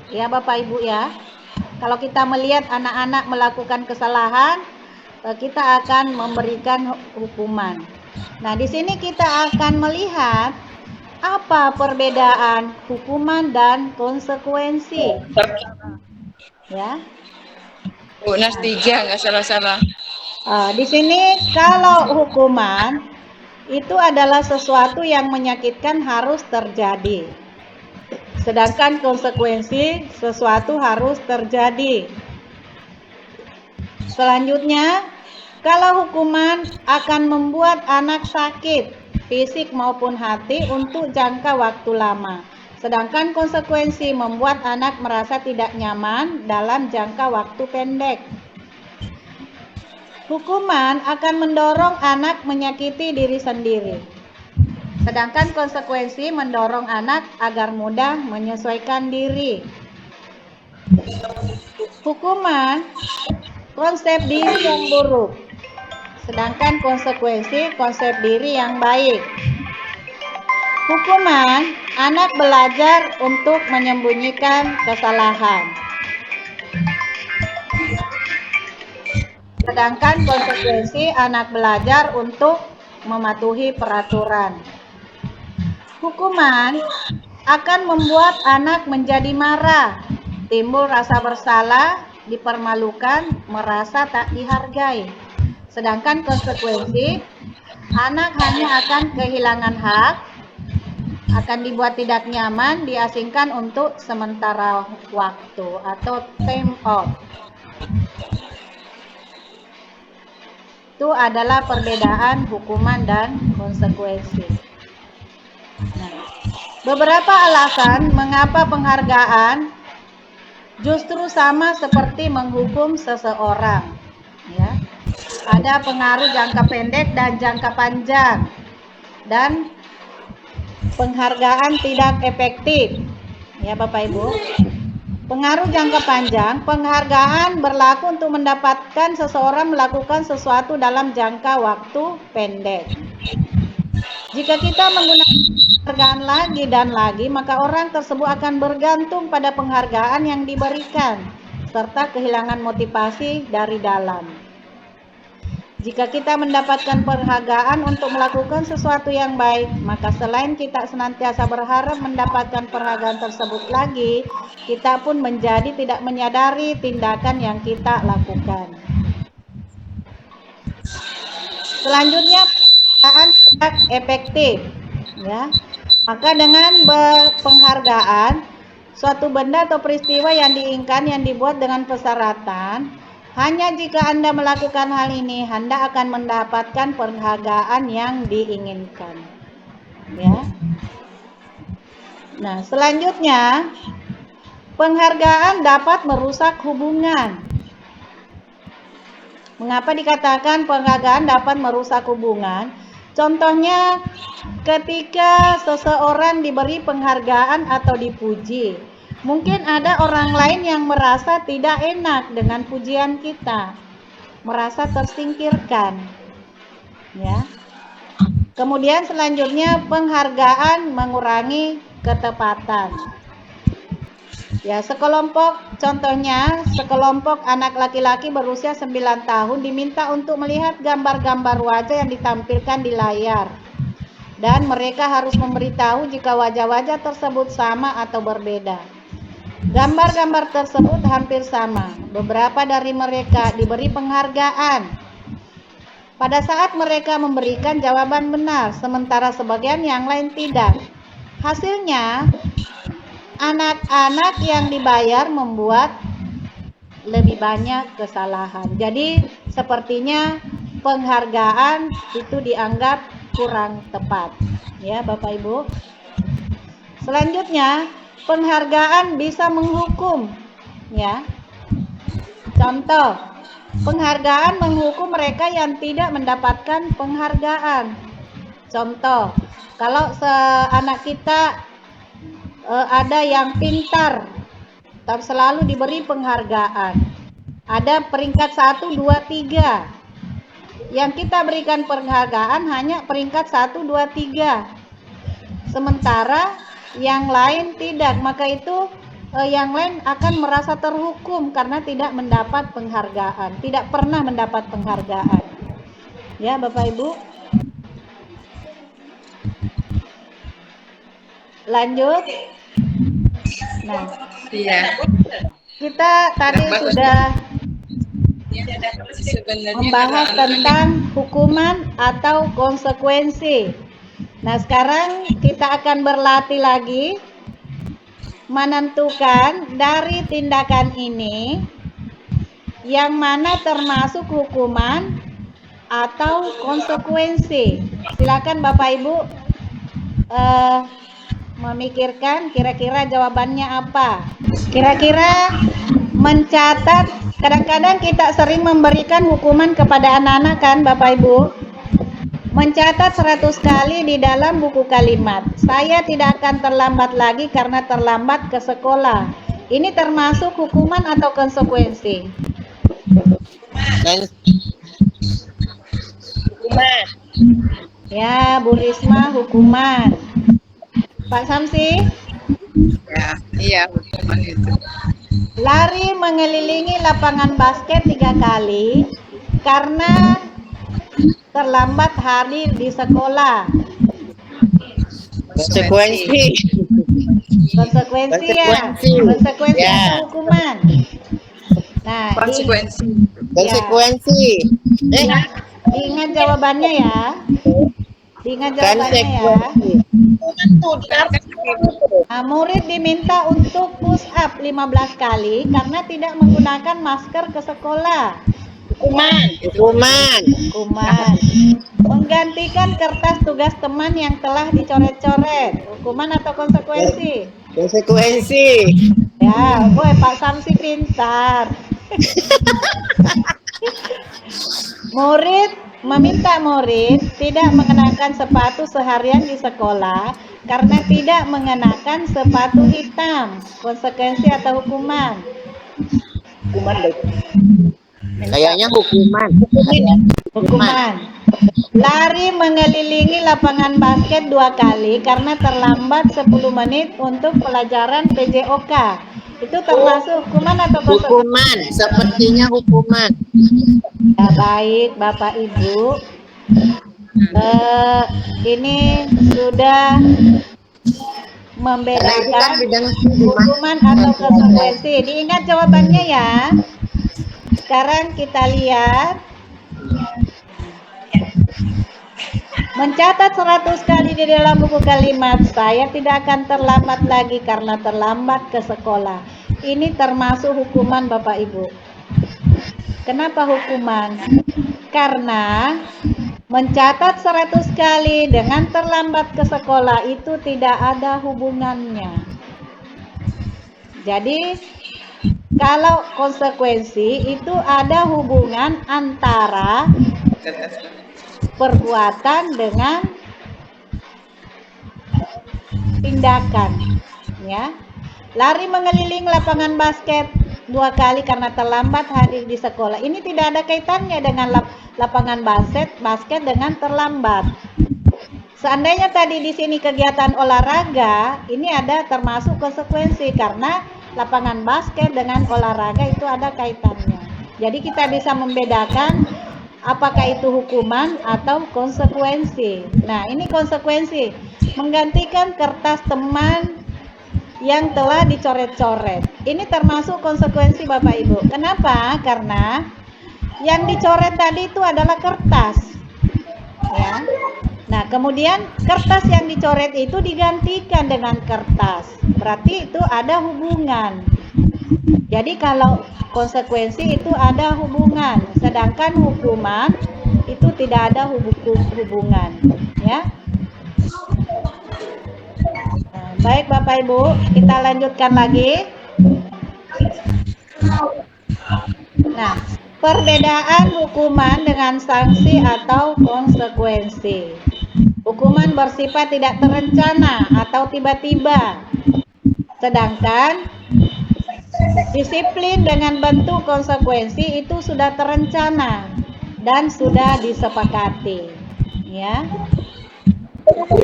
Ya Bapak Ibu ya. Kalau kita melihat anak-anak melakukan kesalahan, kita akan memberikan hukuman. Nah, di sini kita akan melihat apa perbedaan hukuman dan konsekuensi. Ya. Bu, Nas 3 nggak salah-salah. Di sini kalau hukuman itu adalah sesuatu yang menyakitkan harus terjadi. Sedangkan konsekuensi sesuatu harus terjadi. Selanjutnya, kalau hukuman akan membuat anak sakit, fisik maupun hati untuk jangka waktu lama. Sedangkan konsekuensi membuat anak merasa tidak nyaman dalam jangka waktu pendek. Hukuman akan mendorong anak menyakiti diri sendiri. Sedangkan konsekuensi mendorong anak agar mudah menyesuaikan diri. Hukuman, konsep diri yang buruk. Sedangkan konsekuensi, konsep diri yang baik. Hukuman, anak belajar untuk menyembunyikan kesalahan. Sedangkan konsekuensi, anak belajar untuk mematuhi peraturan. Hukuman akan membuat anak menjadi marah, timbul rasa bersalah, dipermalukan, merasa tak dihargai. Sedangkan konsekuensi, anak hanya akan kehilangan hak, akan dibuat tidak nyaman, diasingkan untuk sementara waktu atau time out. Itu adalah perbedaan hukuman dan konsekuensi. Nah, beberapa alasan mengapa penghargaan justru sama seperti menghukum seseorang. Ya, ada pengaruh jangka pendek dan jangka panjang, dan penghargaan tidak efektif. Ya Bapak Ibu, pengaruh jangka panjang, penghargaan berlaku untuk mendapatkan seseorang melakukan sesuatu dalam jangka waktu pendek. Jika kita menggunakan penghargaan lagi dan lagi, maka orang tersebut akan bergantung pada penghargaan yang diberikan, serta kehilangan motivasi dari dalam. Jika kita mendapatkan penghargaan untuk melakukan sesuatu yang baik, maka selain kita senantiasa berharap mendapatkan penghargaan tersebut lagi, kita pun menjadi tidak menyadari tindakan yang kita lakukan. Selanjutnya, penghargaan tidak efektif. Ya, maka dengan penghargaan, suatu benda atau peristiwa yang diinginkan yang dibuat dengan persyaratan, hanya jika Anda melakukan hal ini, Anda akan mendapatkan penghargaan yang diinginkan. Ya. Nah, selanjutnya, penghargaan dapat merusak hubungan. Mengapa dikatakan penghargaan dapat merusak hubungan? Contohnya, ketika seseorang diberi penghargaan atau dipuji, mungkin ada orang lain yang merasa tidak enak dengan pujian kita, merasa tersingkirkan. Ya. Kemudian selanjutnya, penghargaan mengurangi ketepatan. Ya, contohnya sekelompok anak laki-laki berusia 9 tahun diminta untuk melihat gambar-gambar wajah yang ditampilkan di layar. Dan mereka harus memberitahu jika wajah-wajah tersebut sama atau berbeda. Gambar-gambar tersebut hampir sama. Beberapa dari mereka diberi penghargaan pada saat mereka memberikan jawaban benar, sementara sebagian yang lain tidak. Hasilnya, anak-anak yang dibayar membuat lebih banyak kesalahan. Jadi sepertinya penghargaan itu dianggap kurang tepat. Ya Bapak Ibu. Selanjutnya, penghargaan bisa menghukum. Ya. Contoh, penghargaan menghukum mereka yang tidak mendapatkan penghargaan. Contoh, kalau anak kita ada yang pintar, selalu diberi penghargaan. Ada peringkat 1, 2, 3. Yang kita berikan penghargaan hanya peringkat 1, 2, 3. Sementara yang lain tidak, maka itu yang lain akan merasa terhukum karena tidak mendapat penghargaan, tidak pernah mendapat penghargaan. Ya Bapak Ibu. Lanjut. Nah, Iya. kita tadi sudah membahas tentang hukuman atau konsekuensi. Nah, sekarang kita akan berlatih lagi menentukan dari tindakan ini yang mana termasuk hukuman atau konsekuensi. Silakan Bapak Ibu memikirkan kira-kira jawabannya apa. Kira-kira mencatat, kadang-kadang kita sering memberikan hukuman kepada anak-anak kan Bapak Ibu. Mencatat 100 kali di dalam buku kalimat. Saya tidak akan terlambat lagi karena terlambat ke sekolah. Ini termasuk hukuman atau konsekuensi? Dan Hukuman. Ya, Bu Risma, hukuman. Pak Samsi? Ya, iya hukuman itu. Lari mengelilingi lapangan basket 3 kali karena terlambat hadir di sekolah. konsekuensi. Konsekuensi ya? Konsekuensi. Konsekuensi Ya. atau hukuman? Nah, Konsekuensi. Konsekuensi. diingat jawabannya ya. Diingat jawabannya ya. Konsekuensi. Hukuman tuh di Nah, murid diminta untuk push up 15 kali karena tidak menggunakan masker ke sekolah. hukuman. Hukuman. Hukuman. Menggantikan kertas tugas teman yang telah dicoret-coret. Hukuman atau konsekuensi? Konsekuensi. Ya, boy, Pak Samsi pintar. Meminta murid tidak mengenakan sepatu seharian di sekolah karena tidak mengenakan sepatu hitam. Konsekuensi atau hukuman? Kayaknya hukuman. Hukuman. Lari mengelilingi lapangan basket 2 kali karena terlambat 10 menit untuk pelajaran PJOK. Itu termasuk hukuman atau konsekuensi? Hukuman. Sepertinya hukuman. Ya, baik Bapak Ibu. Ini sudah Karena itu kan membedakan bidang hukuman atau konsekuensi. Diingat jawabannya ya. Sekarang kita lihat. Mencatat 100 kali di dalam buku kalimat. Saya tidak akan terlambat lagi karena terlambat ke sekolah. Ini termasuk hukuman Bapak Ibu. Kenapa hukuman? Karena mencatat 100 kali dengan terlambat ke sekolah itu tidak ada hubungannya. Jadi kalau konsekuensi itu ada hubungan antara perbuatan dengan tindakan, ya. Lari mengeliling lapangan basket 2 kali karena terlambat hadir di sekolah. Ini tidak ada kaitannya dengan lapangan basket dengan terlambat. Seandainya tadi di sini kegiatan olahraga, ini ada termasuk konsekuensi karena lapangan basket dengan olahraga itu ada kaitannya. Jadi kita bisa membedakan apakah itu hukuman atau konsekuensi. Nah, ini konsekuensi. Menggantikan kertas teman yang telah dicoret-coret. Ini termasuk konsekuensi Bapak Ibu. Kenapa? Karena yang dicoret tadi itu adalah kertas. Ya. Nah, kemudian kertas yang dicoret itu digantikan dengan kertas. Berarti itu ada hubungan. Jadi kalau konsekuensi itu ada hubungan, sedangkan hukuman itu tidak ada hubungan, ya. Nah, baik Bapak Ibu, kita lanjutkan lagi. Nah, perbedaan hukuman dengan sanksi atau konsekuensi. Hukuman bersifat tidak terencana atau tiba-tiba, sedangkan disiplin dengan bentuk konsekuensi itu sudah terencana dan sudah disepakati, ya.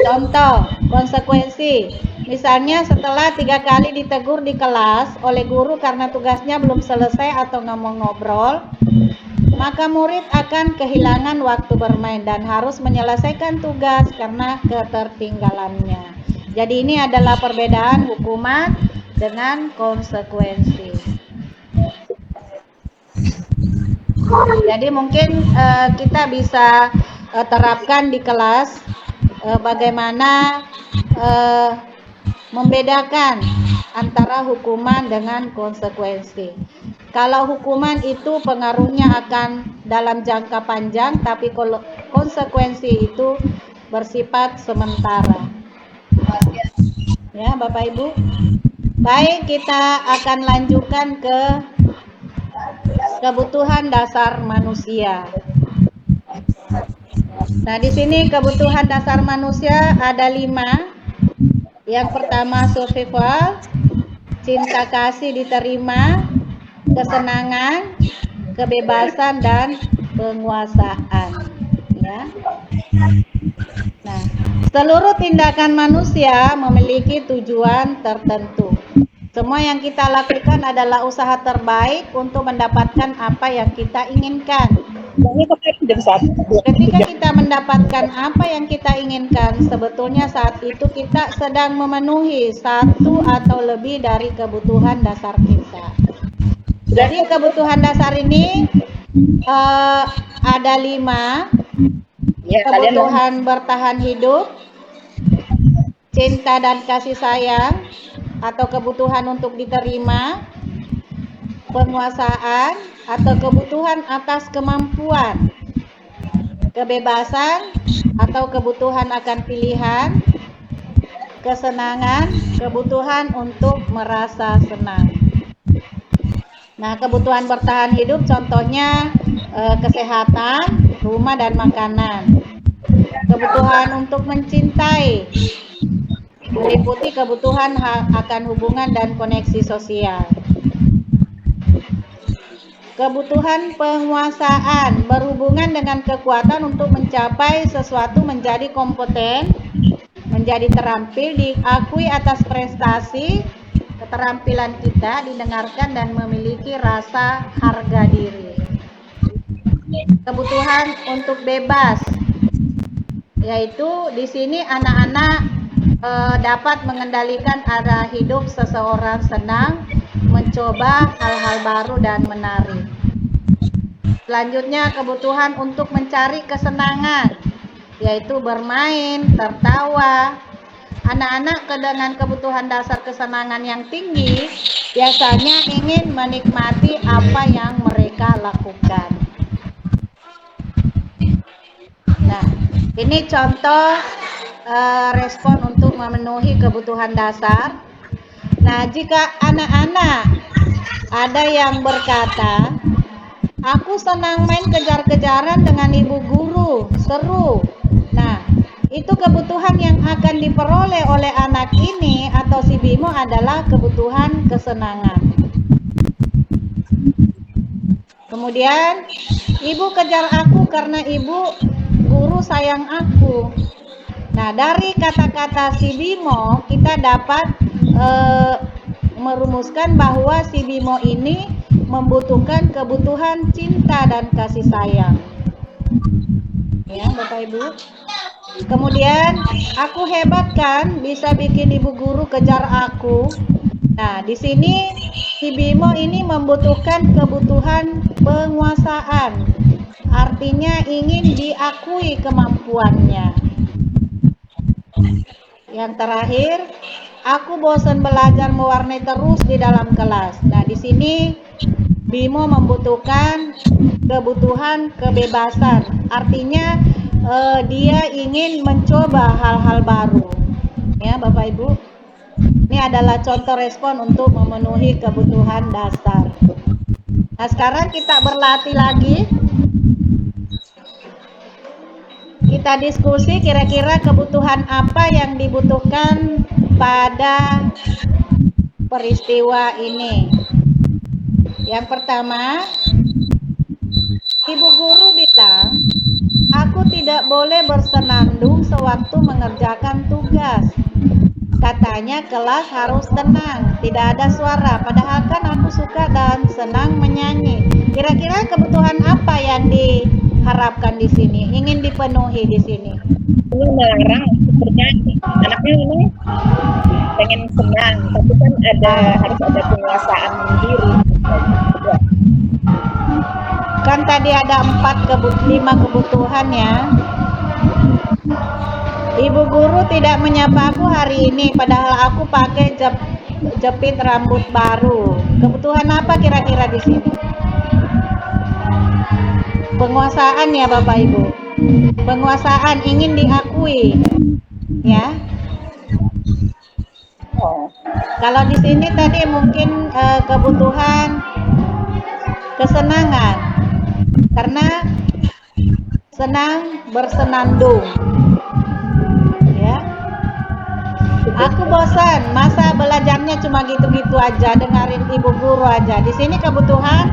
Contoh konsekuensi, misalnya setelah 3 kali ditegur di kelas oleh guru karena tugasnya belum selesai atau ngobrol, maka murid akan kehilangan waktu bermain dan harus menyelesaikan tugas karena ketertinggalannya. Jadi ini adalah perbedaan hukuman dengan konsekuensi. Jadi mungkin kita bisa terapkan di kelas bagaimana membedakan antara hukuman dengan konsekuensi. Kalau hukuman itu pengaruhnya akan dalam jangka panjang, tapi kalau konsekuensi itu bersifat sementara. Ya, Bapak Ibu. Baik, kita akan lanjutkan ke kebutuhan dasar manusia. Nah, di sini kebutuhan dasar manusia ada 5. Yang pertama survival, cinta kasih diterima, kesenangan, kebebasan dan penguasaan. Ya. Nah, seluruh tindakan manusia memiliki tujuan tertentu. Semua yang kita lakukan adalah usaha terbaik untuk mendapatkan apa yang kita inginkan. Ketika kita mendapatkan apa yang kita inginkan, sebetulnya saat itu kita sedang memenuhi satu atau lebih dari kebutuhan dasar kita. Jadi kebutuhan dasar ini ada 5. Kebutuhan bertahan hidup, cinta dan kasih sayang, atau kebutuhan untuk diterima, penguasaan, atau kebutuhan atas kemampuan, kebebasan, atau kebutuhan akan pilihan, kesenangan, kebutuhan untuk merasa senang. Nah, kebutuhan bertahan hidup contohnya kesehatan, rumah dan makanan. Kebutuhan untuk mencintai meliputi kebutuhan akan hubungan dan koneksi sosial. Kebutuhan penguasaan berhubungan dengan kekuatan untuk mencapai sesuatu, menjadi kompeten, menjadi terampil, diakui atas prestasi, keterampilan kita, didengarkan dan memiliki rasa harga diri. Kebutuhan untuk bebas, yaitu di sini anak-anak dapat mengendalikan arah hidup seseorang, senang mencoba hal-hal baru dan menarik. Selanjutnya kebutuhan untuk mencari kesenangan, yaitu bermain, tertawa. Anak-anak dengan kebutuhan dasar kesenangan yang tinggi biasanya ingin menikmati apa yang mereka lakukan. Nah, ini contoh respon untuk memenuhi kebutuhan dasar. Nah, jika anak-anak ada yang berkata, aku senang main kejar-kejaran dengan ibu guru, seru. Nah, itu kebutuhan yang akan diperoleh oleh anak ini atau si Bimo adalah kebutuhan kesenangan. Kemudian, ibu kejar aku karena ibu guru sayang aku. Nah, dari kata-kata si Bimo kita dapat merumuskan bahwa si Bimo ini membutuhkan kebutuhan cinta dan kasih sayang. Ya, Bapak Ibu. Kemudian, aku hebat kan bisa bikin ibu guru kejar aku. Nah, di sini si Bimo ini membutuhkan kebutuhan penguasaan. Artinya ingin diakui kemampuannya. Yang terakhir, aku bosan belajar mewarnai terus di dalam kelas. Nah, di sini Bimo membutuhkan kebutuhan kebebasan. Artinya dia ingin mencoba hal-hal baru. Ya, Bapak Ibu. Ini adalah contoh respon untuk memenuhi kebutuhan dasar. Nah, sekarang kita berlatih lagi. Kita diskusi kira-kira kebutuhan apa yang dibutuhkan pada peristiwa ini. Yang pertama, ibu guru bilang, aku tidak boleh bersenandung sewaktu mengerjakan tugas. Katanya kelas harus tenang, tidak ada suara. Padahal kan aku suka dan senang menyanyi. Kira-kira kebutuhan apa yang diharapkan di sini, ingin dipenuhi di sini? Ini melarang bernyanyi. Anaknya memang pengen senang, tapi kan harus ada penguasaan diri. Kan tadi ada 5 kebutuhan ya. Ibu guru tidak menyapa aku hari ini, padahal aku pakai jepit rambut baru. Kebutuhan apa kira-kira di sini? Penguasaan ya Bapak Ibu. Penguasaan, ingin diakui. Ya. Kalau di sini tadi mungkin kebutuhan kesenangan. Karena senang bersenandung. Ya. Aku bosan, masa belajarnya cuma gitu-gitu aja, dengerin ibu guru aja. Di sini kebutuhan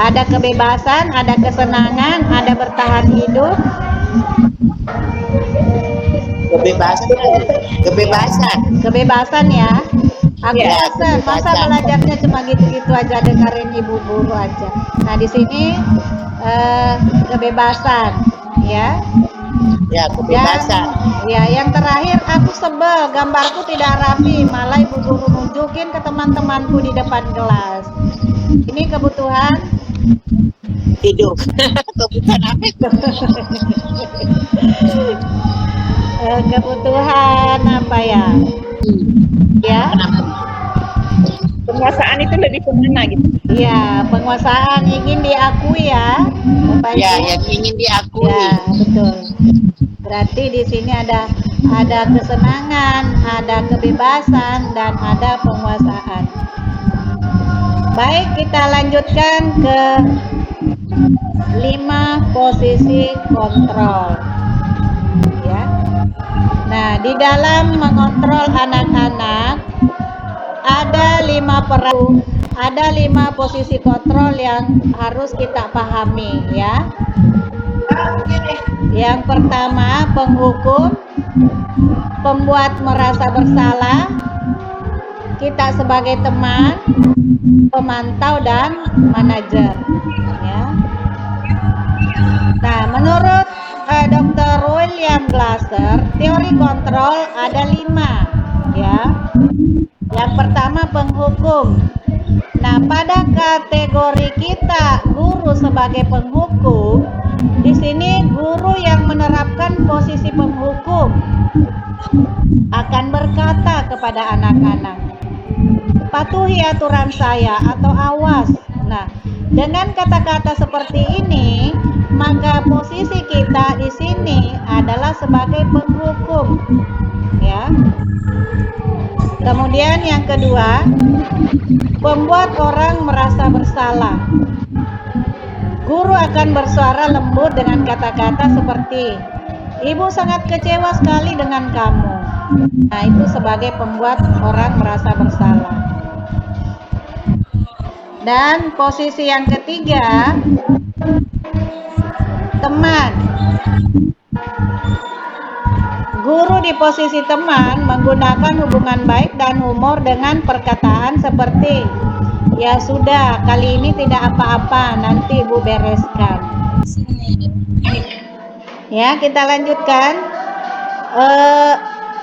ada kebebasan, ada kesenangan, ada bertahan hidup. Kebebasan ya. Aku Ya, bosan, masa kebebasan. belajarnya cuma gitu-gitu aja, dengerin ibu guru aja. Nah, di sini kebebasan ya. Ya, kebebasan. Yang terakhir aku sebel, gambarku tidak rapi, malah ibu guru nunjukin ke teman-temanku di depan kelas. Ini kebutuhan Hidup. Kebutuhan apa itu? kebutuhan apa ya? Ya, Penguasaan itu lebih kemana gitu? ya penguasaan ingin diakui ya, Bapak Ya, Ibu. yang ingin diakui. Ya, betul. Berarti di sini ada kesenangan, ada kebebasan, dan ada penguasaan. Baik, kita lanjutkan ke 5 posisi kontrol. Ya. Nah, di dalam mengontrol anak-anak ada 5 posisi kontrol yang harus kita pahami ya. Yang pertama, penghukum, pembuat merasa bersalah, kita sebagai teman, pemantau, dan manajer ya. Nah, menurut Dr. William Glasser, teori kontrol ada 5 ya. Yang pertama, penghukum. Nah, pada kategori kita guru sebagai penghukum, di sini guru yang menerapkan posisi penghukum akan berkata kepada anak-anak, patuhi aturan saya atau awas. Nah, dengan kata-kata seperti ini, maka posisi kita di sini adalah sebagai penghukum. Ya. Kemudian yang kedua, membuat orang merasa bersalah. Guru akan bersuara lembut dengan kata-kata seperti, ibu sangat kecewa sekali dengan kamu. Nah, itu sebagai pembuat orang merasa bersalah. Dan posisi yang ketiga, teman. Guru di posisi teman menggunakan hubungan baik dan humor dengan perkataan seperti, ya sudah, kali ini tidak apa-apa, nanti ibu bereskan. Ya, kita lanjutkan.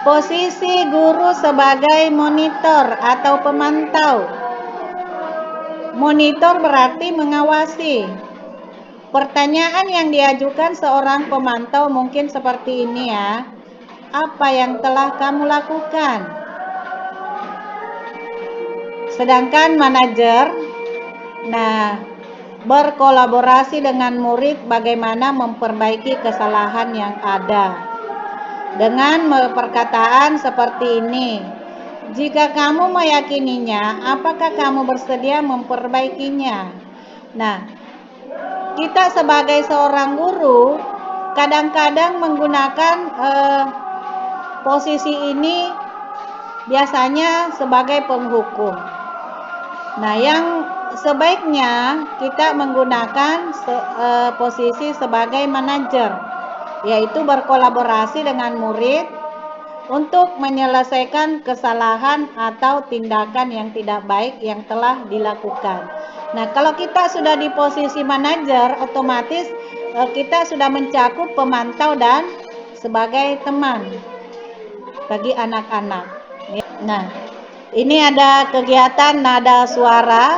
Posisi guru sebagai monitor atau pemantau. Monitor berarti mengawasi. Pertanyaan yang diajukan seorang pemantau mungkin seperti ini ya. Apa yang telah kamu lakukan? Sedangkan manajer, nah, berkolaborasi dengan murid bagaimana memperbaiki kesalahan yang ada. Dengan perkataan seperti ini, jika kamu meyakininya, apakah kamu bersedia memperbaikinya? Nah, kita sebagai seorang guru kadang-kadang menggunakan posisi ini biasanya sebagai penghukum. Nah, yang sebaiknya kita menggunakan posisi sebagai manajer, yaitu berkolaborasi dengan murid untuk menyelesaikan kesalahan atau tindakan yang tidak baik yang telah dilakukan. Nah, kalau kita sudah di posisi manajer, otomatis kita sudah mencakup pemantau dan sebagai teman bagi anak-anak. Nah, ini ada kegiatan nada suara.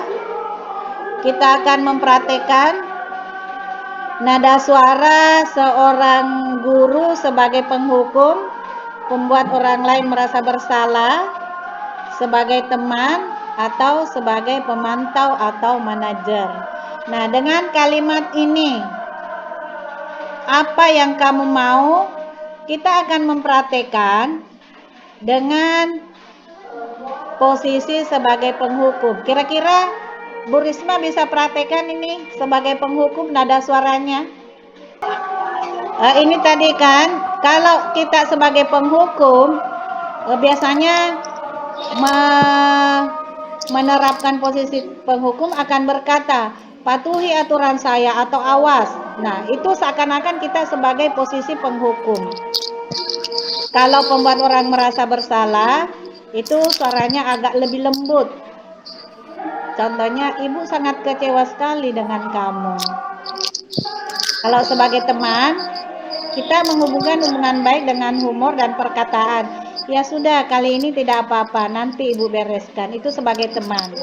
Kita akan mempraktekkan nada suara seorang guru sebagai penghukum, membuat orang lain merasa bersalah, sebagai teman, atau sebagai pemantau atau manajer. Nah, dengan kalimat ini, apa yang kamu mau, kita akan mempraktekkan dengan posisi sebagai penghukum. Kira-kira Bu Risma bisa praktekkan ini sebagai penghukum nada suaranya? Ini tadi kan, kalau kita sebagai penghukum biasanya menerapkan posisi penghukum akan berkata, patuhi aturan saya atau awas. Nah, itu seakan-akan kita sebagai posisi penghukum. Kalau pembuat orang merasa bersalah, itu suaranya agak lebih lembut. Contohnya, ibu sangat kecewa sekali dengan kamu. Kalau sebagai teman, kita menghubungkan hubungan baik dengan humor dan perkataan. Ya sudah, kali ini tidak apa-apa, nanti ibu bereskan. Itu sebagai teman.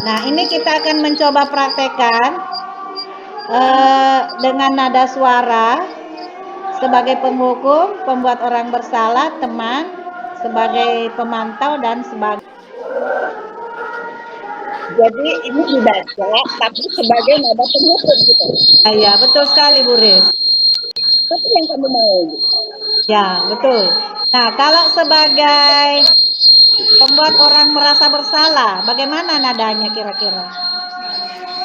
Nah, ini kita akan mencoba praktekkan dengan nada suara sebagai penghukum, pembuat orang bersalah, teman, sebagai pemantau, dan sebagai... Jadi ini dibaca tapi sebagai nada penghukum gitu. Ya, betul sekali Bu Riz. Tapi yang kamu mau gitu. Ya, betul. Nah, kalau sebagai pembuat orang merasa bersalah, bagaimana nadanya kira-kira?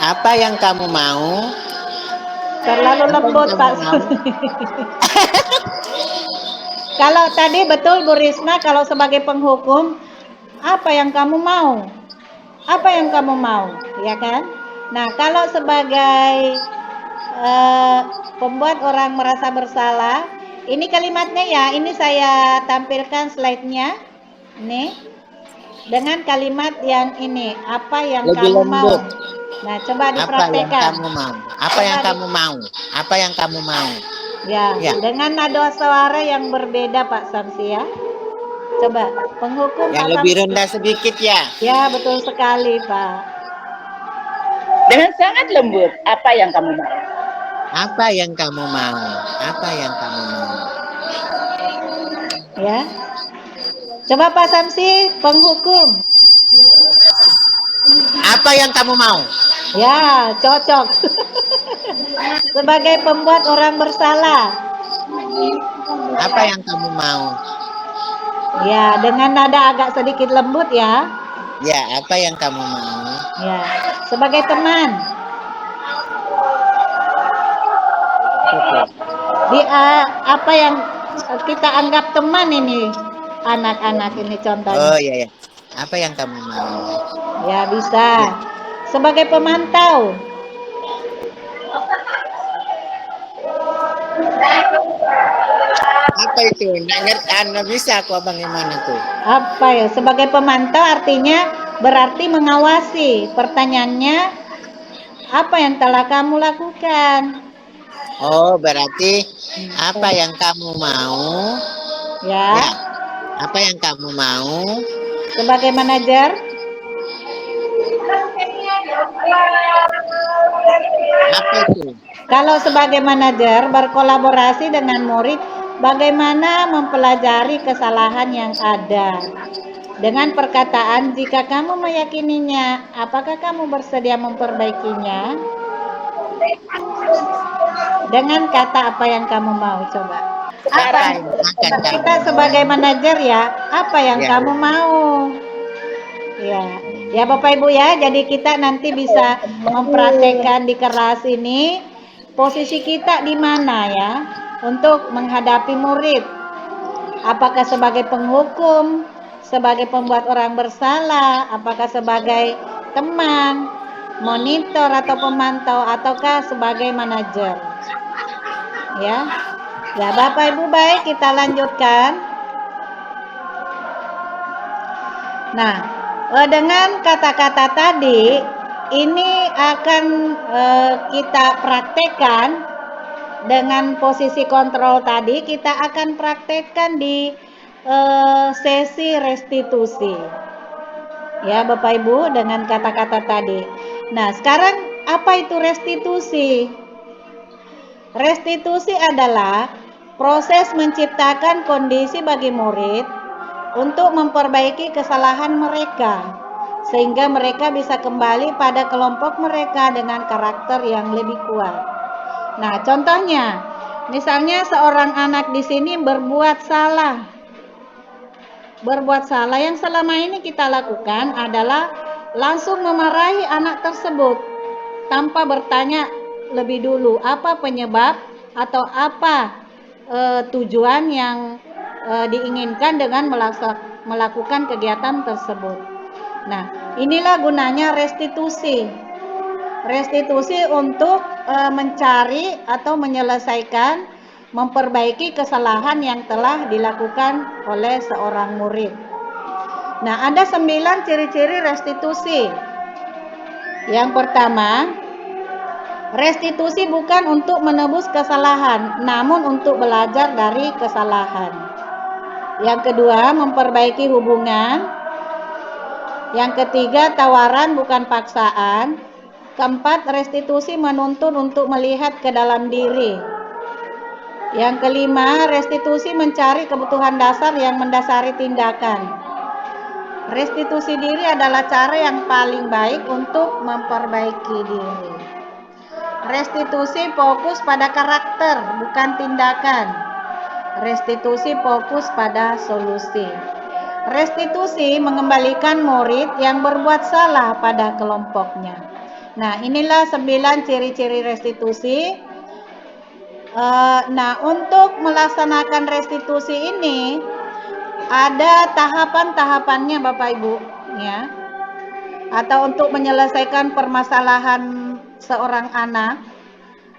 Apa yang kamu mau? Terlalu lembut Kamu Pak mau? Suni. Kalau tadi betul Bu Risma, kalau sebagai penghukum, apa yang kamu mau? Apa yang kamu mau? Ya kan? Nah, kalau sebagai pembuat orang merasa bersalah, ini kalimatnya ya, ini saya tampilkan slide-nya. Nih. Dengan kalimat yang ini, apa yang Lebih kamu mau? lembut. Nah, coba Apa yang dipraktekkan. kamu mau? Apa yang kamu mau? Apa yang kamu mau? Ya, Ya. dengan nada suara yang berbeda Pak Samsi ya. Coba, penghukum Yang Pak lebih Samsi. rendah sedikit ya. Ya, betul sekali Pak. Dengan sangat lembut, apa yang kamu mau? Apa yang kamu mau? Apa yang kamu mau? Ya. Coba Pak Samsi, penghukum. Apa yang kamu mau? Ya, cocok. Sebagai pembuat orang bersalah. Apa yang kamu mau? Ya, dengan nada agak sedikit lembut ya. Ya, apa yang kamu mau? Ya, sebagai teman. Di apa yang kita anggap teman ini, anak-anak ini contohnya. Oh iya ya. Apa yang kamu mau? Ya, bisa. Sebagai pemantau. Apa itu? Nggak ngerti, nggak bisa aku bagaimana tuh? Apa ya? Sebagai pemantau artinya berarti mengawasi. Pertanyaannya, apa yang telah kamu lakukan? Oh, berarti apa yang kamu mau? Ya. Ya, Apa yang kamu mau? sebagai manajer. Apa itu? Kalau sebagai manajer berkolaborasi dengan murid, bagaimana mempelajari kesalahan yang ada. Dengan perkataan, jika kamu meyakininya, apakah kamu bersedia memperbaikinya? Dengan kata apa yang kamu mau, coba. Apa yang akan kamu Kita mau? sebagai manajer ya, apa yang Ya, kamu mau? Ya, ya Bapak Ibu ya, jadi kita nanti bisa mempraktekkan di kelas ini posisi kita di mana ya untuk menghadapi murid. Apakah sebagai penghukum, sebagai pembuat orang bersalah, apakah sebagai teman, monitor atau pemantau, ataukah sebagai manajer? Ya, ya Bapak Ibu baik, kita lanjutkan. Nah, dengan kata-kata tadi, ini akan kita praktekkan dengan posisi kontrol tadi, kita akan praktekkan di sesi restitusi. Ya, Bapak Ibu, dengan kata-kata tadi. Nah, sekarang apa itu restitusi? Restitusi adalah proses menciptakan kondisi bagi murid untuk memperbaiki kesalahan mereka, sehingga mereka bisa kembali pada kelompok mereka dengan karakter yang lebih kuat. Nah, contohnya, misalnya seorang anak di sini berbuat salah. Berbuat salah yang selama ini kita lakukan adalah langsung memarahi anak tersebut tanpa bertanya lebih dulu apa penyebab atau apa tujuan yang diinginkan dengan melakukan kegiatan tersebut. Nah, inilah gunanya restitusi. Restitusi untuk mencari atau menyelesaikan, memperbaiki kesalahan yang telah dilakukan oleh seorang murid. Nah, ada 9 ciri-ciri restitusi. Yang pertama, restitusi bukan untuk menebus kesalahan, namun untuk belajar dari kesalahan. Yang kedua, memperbaiki hubungan. Yang ketiga, tawaran bukan paksaan. Keempat, restitusi menuntun untuk melihat ke dalam diri. Yang kelima, restitusi mencari kebutuhan dasar yang mendasari tindakan. Restitusi diri adalah cara yang paling baik untuk memperbaiki diri. Restitusi fokus pada karakter, bukan tindakan. Restitusi fokus pada solusi. Restitusi mengembalikan murid yang berbuat salah pada kelompoknya. Nah, inilah 9 ciri-ciri restitusi. Nah, untuk melaksanakan restitusi ini ada tahapan-tahapannya Bapak Ibu, ya. Atau untuk menyelesaikan permasalahan seorang anak,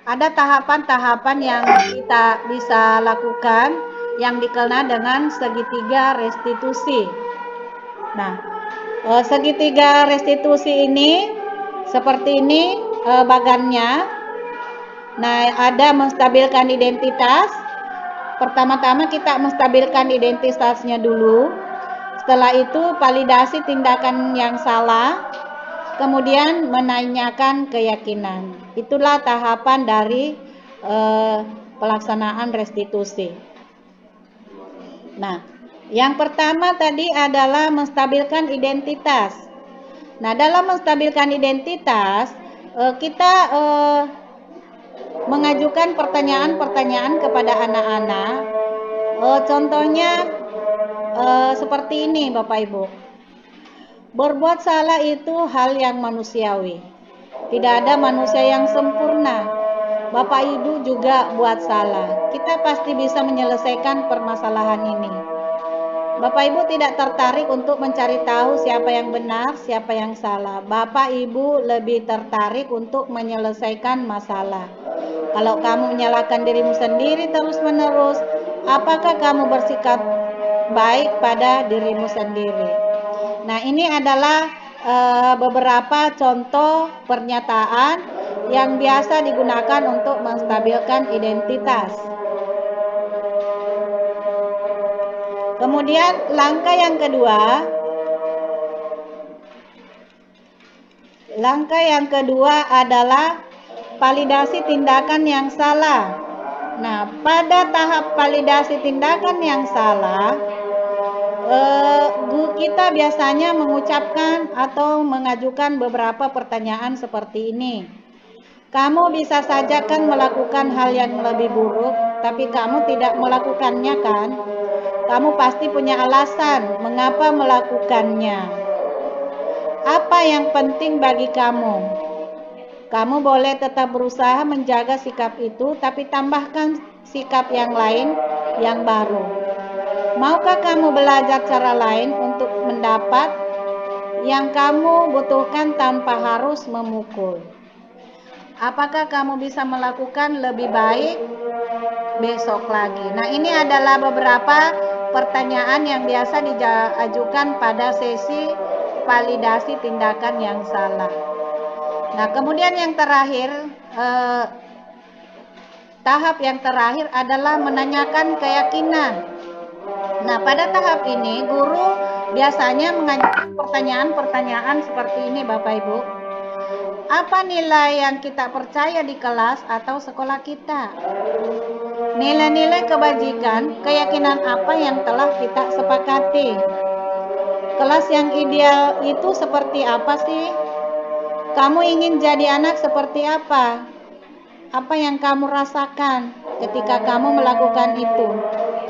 ada tahapan-tahapan yang kita bisa lakukan yang dikenal dengan segitiga restitusi. Nah, segitiga restitusi ini seperti ini bagannya. Nah, ada menstabilkan identitas. Pertama-tama kita menstabilkan identitasnya dulu. Setelah itu validasi tindakan yang salah. Kemudian menanyakan keyakinan. Itulah tahapan dari pelaksanaan restitusi. Nah, yang pertama tadi adalah menstabilkan identitas. Nah, dalam menstabilkan identitas, kita mengajukan pertanyaan-pertanyaan kepada anak-anak. Contohnya seperti ini Bapak Ibu. Berbuat salah itu hal yang manusiawi. Tidak ada manusia yang sempurna. Bapak Ibu juga buat salah. Kita pasti bisa menyelesaikan permasalahan ini. Bapak Ibu tidak tertarik untuk mencari tahu siapa yang benar, siapa yang salah. Bapak Ibu lebih tertarik untuk menyelesaikan masalah. Kalau kamu menyalahkan dirimu sendiri terus-menerus, apakah kamu bersikap baik pada dirimu sendiri? Nah, ini adalah beberapa contoh pernyataan yang biasa digunakan untuk menstabilkan identitas. Kemudian langkah yang kedua adalah validasi tindakan yang salah. Nah, pada tahap validasi tindakan yang salah, kita biasanya mengucapkan atau mengajukan beberapa pertanyaan seperti ini. Kamu bisa saja kan melakukan hal yang lebih buruk, tapi kamu tidak melakukannya kan? Kamu pasti punya alasan mengapa melakukannya. Apa yang penting bagi kamu? Kamu boleh tetap berusaha menjaga sikap itu, tapi tambahkan sikap yang lain yang baru. Maukah kamu belajar cara lain untuk mendapat yang kamu butuhkan tanpa harus memukul? Apakah kamu bisa melakukan lebih baik besok lagi? Nah, ini adalah beberapa pertanyaan yang biasa diajukan pada sesi validasi tindakan yang salah. Nah, kemudian yang terakhir, tahap yang terakhir adalah menanyakan keyakinan. Nah, pada tahap ini guru biasanya mengajukan pertanyaan-pertanyaan seperti ini Bapak Ibu. Apa nilai yang kita percaya di kelas atau sekolah kita? Nilai-nilai kebajikan, keyakinan apa yang telah kita sepakati? Kelas yang ideal itu seperti apa sih? Kamu ingin jadi anak seperti apa? Apa yang kamu rasakan ketika kamu melakukan itu?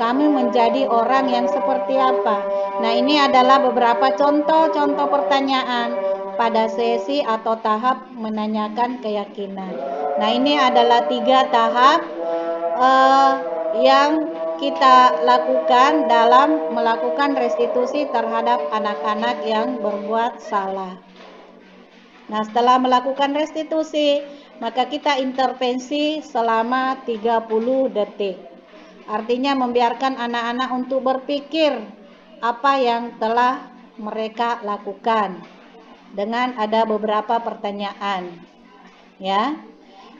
Kamu menjadi orang yang seperti apa? Nah, ini adalah beberapa contoh-contoh pertanyaan pada sesi atau tahap menanyakan keyakinan. Nah, ini adalah 3 tahap eh, yang kita lakukan dalam melakukan restitusi terhadap anak-anak yang berbuat salah. Nah, setelah melakukan restitusi, maka kita intervensi selama 30 detik. Artinya membiarkan anak-anak untuk berpikir apa yang telah mereka lakukan dengan ada beberapa pertanyaan. Ya.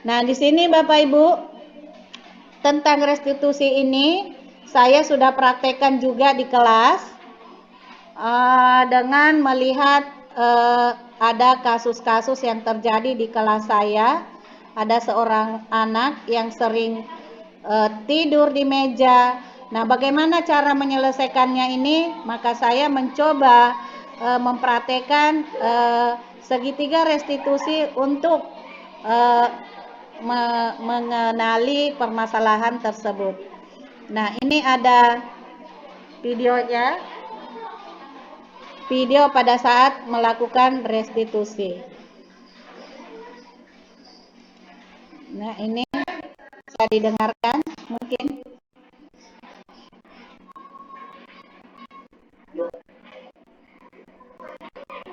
Nah, di sini Bapak Ibu, tentang restitusi ini saya sudah praktekkan juga di kelas dengan melihat ada kasus-kasus yang terjadi di kelas saya. Ada seorang anak yang sering tidur di meja. Nah, bagaimana cara menyelesaikannya ini? Maka saya mencoba mempraktekkan segitiga restitusi untuk mengenali permasalahan tersebut. Nah, ini ada videonya. Video pada saat melakukan restitusi. Nah, ini bisa didengarkan mungkin.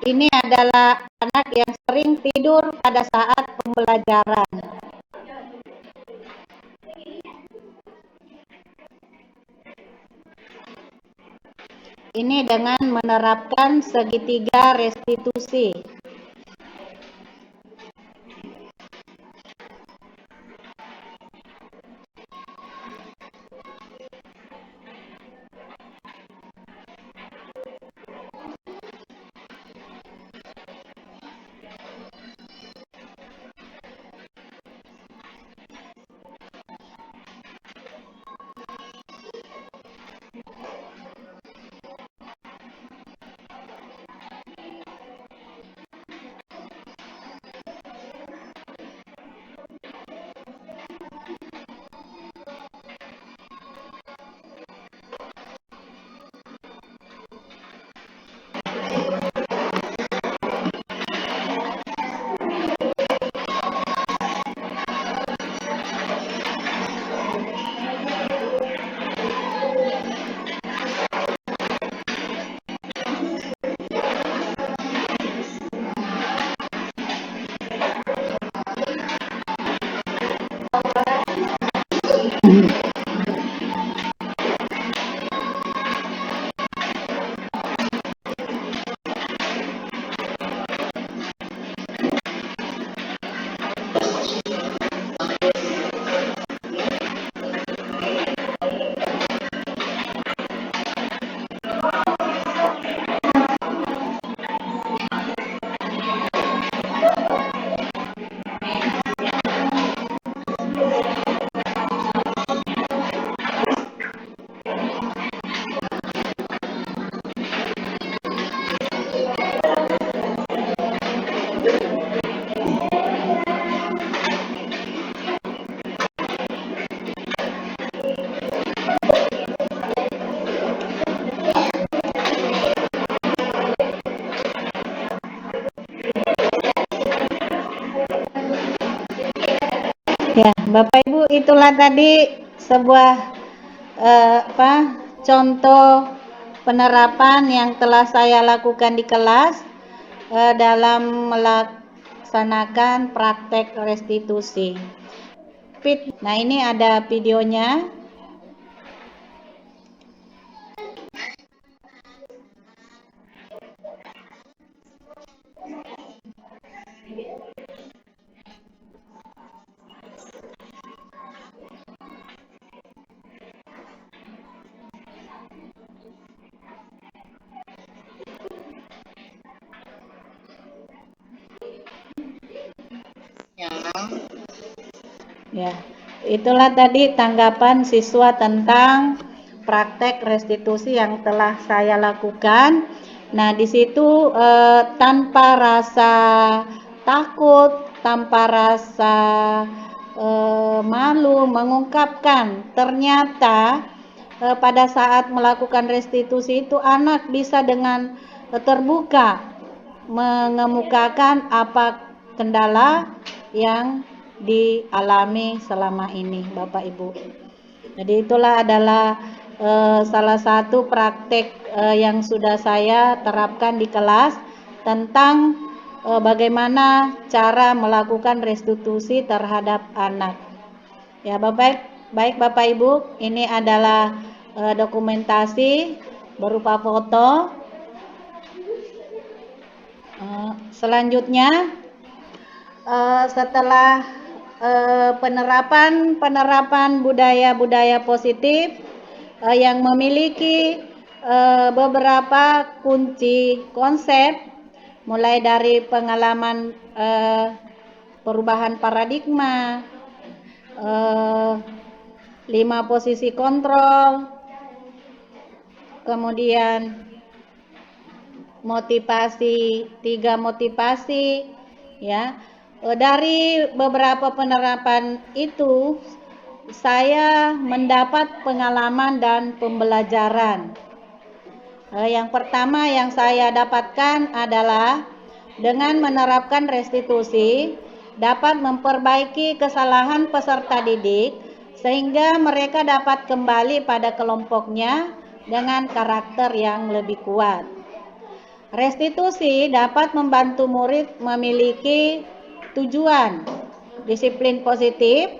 Ini adalah anak yang sering tidur pada saat pembelajaran. Ini dengan menerapkan segitiga restitusi. Ya, Bapak Ibu, itulah tadi sebuah contoh penerapan yang telah saya lakukan di kelas dalam melaksanakan praktek restitusi. Nah, ini ada videonya. Ya, itulah tadi tanggapan siswa tentang praktek restitusi yang telah saya lakukan. Nah, di situ tanpa rasa takut, tanpa rasa malu mengungkapkan, ternyata pada saat melakukan restitusi itu anak bisa dengan terbuka mengemukakan apa kendala yang dialami selama ini, Bapak Ibu. Jadi itulah adalah salah satu praktek yang sudah saya terapkan di kelas tentang bagaimana cara melakukan restitusi terhadap anak. Ya, baik Bapak Ibu, ini adalah dokumentasi berupa foto. Selanjutnya, setelah penerapan budaya positif yang memiliki beberapa kunci konsep, mulai dari pengalaman perubahan paradigma, 5 posisi kontrol, kemudian motivasi, 3 motivasi, ya. Dari beberapa penerapan itu, saya mendapat pengalaman dan pembelajaran. Yang pertama yang saya dapatkan adalah dengan menerapkan restitusi dapat memperbaiki kesalahan peserta didik sehingga mereka dapat kembali pada kelompoknya dengan karakter yang lebih kuat. Restitusi dapat membantu murid memiliki tujuan, disiplin positif,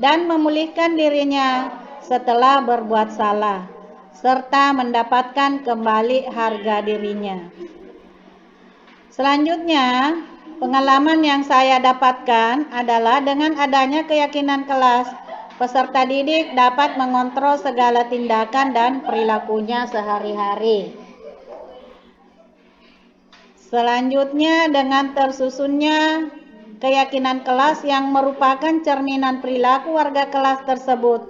dan memulihkan dirinya setelah berbuat salah, serta mendapatkan kembali harga dirinya. Selanjutnya, pengalaman yang saya dapatkan adalah dengan adanya keyakinan kelas, peserta didik dapat mengontrol segala tindakan dan perilakunya sehari-hari. Selanjutnya, dengan tersusunnya keyakinan kelas yang merupakan cerminan perilaku warga kelas tersebut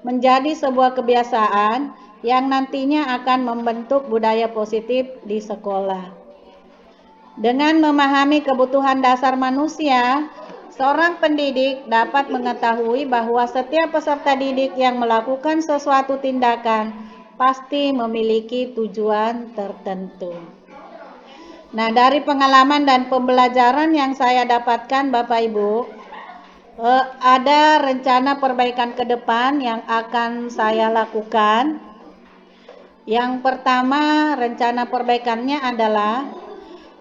menjadi sebuah kebiasaan yang nantinya akan membentuk budaya positif di sekolah. Dengan memahami kebutuhan dasar manusia, seorang pendidik dapat mengetahui bahwa setiap peserta didik yang melakukan sesuatu tindakan pasti memiliki tujuan tertentu. Nah, dari pengalaman dan pembelajaran yang saya dapatkan, Bapak Ibu, ada rencana perbaikan ke depan yang akan saya lakukan. Yang pertama, rencana perbaikannya adalah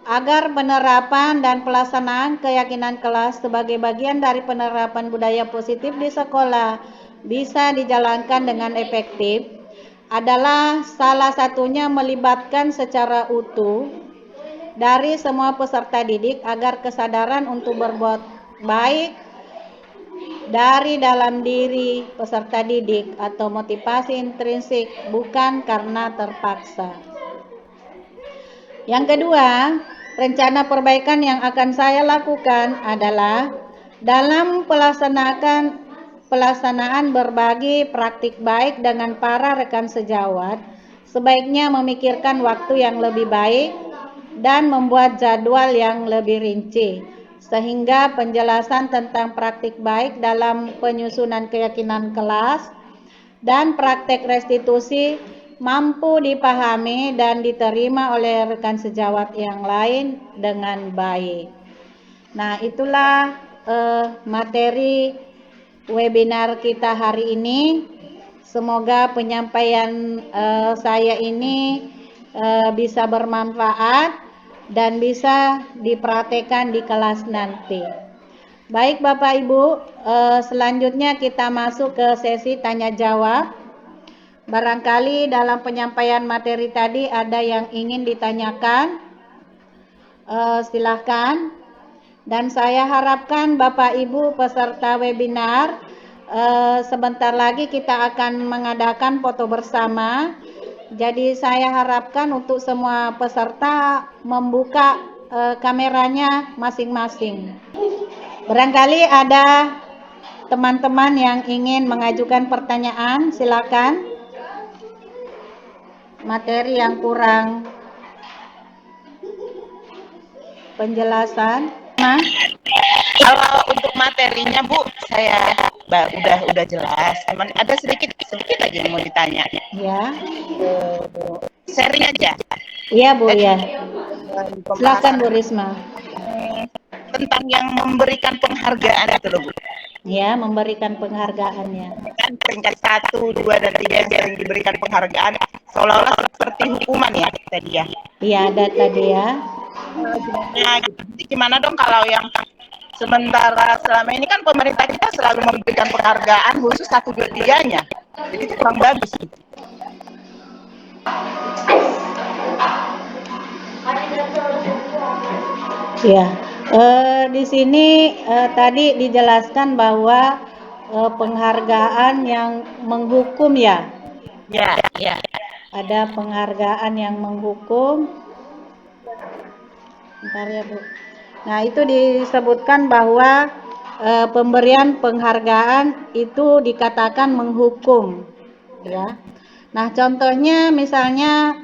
agar penerapan dan pelaksanaan keyakinan kelas sebagai bagian dari penerapan budaya positif di sekolah bisa dijalankan dengan efektif, adalah salah satunya melibatkan secara utuh dari semua peserta didik agar kesadaran untuk berbuat baik dari dalam diri peserta didik atau motivasi intrinsik, bukan karena terpaksa. Yang kedua, rencana perbaikan yang akan saya lakukan adalah dalam pelaksanaan berbagi praktik baik dengan para rekan sejawat, sebaiknya memikirkan waktu yang lebih baik dan membuat jadwal yang lebih rinci, sehingga penjelasan tentang praktik baik dalam penyusunan keyakinan kelas dan praktek restitusi mampu dipahami dan diterima oleh rekan sejawat yang lain dengan baik. Nah, itulah materi webinar kita hari ini. Semoga penyampaian saya ini bisa bermanfaat dan bisa dipraktekkan di kelas nanti. Baik Bapak Ibu, selanjutnya kita masuk ke sesi tanya jawab. Barangkali dalam penyampaian materi tadi ada yang ingin ditanyakan, silahkan. Dan saya harapkan Bapak Ibu peserta webinar, sebentar lagi kita akan mengadakan foto bersama. Jadi saya harapkan untuk semua peserta membuka kameranya masing-masing. Barangkali ada teman-teman yang ingin mengajukan pertanyaan, silakan. Materi yang kurang penjelasan. Kalau untuk materinya Bu, saya udah jelas. Cuman ada sedikit aja yang mau ditanya. Ya. Sharing aja. Iya Bu ya. Silakan Bu Risma. tentang yang memberikan penghargaan itu loh Bu. Ya, memberikan penghargaannya. Kan peringkat 1, 2, dan 3 yang sering diberikan penghargaan seolah-olah seperti hukuman ya tadi ya. Iya, ada tadi ya. Gimana gitu. Jadi gimana dong kalau yang sementara selama ini kan pemerintah kita selalu memberikan penghargaan khusus 1, 2, 3-nya. Jadi itu kurang bagus. Ya, di sini tadi dijelaskan bahwa penghargaan yang menghukum ya. Ya, ya. Ada penghargaan yang menghukum. Bentar ya Bu. Nah, itu disebutkan bahwa pemberian penghargaan itu dikatakan menghukum, ya. Nah, contohnya misalnya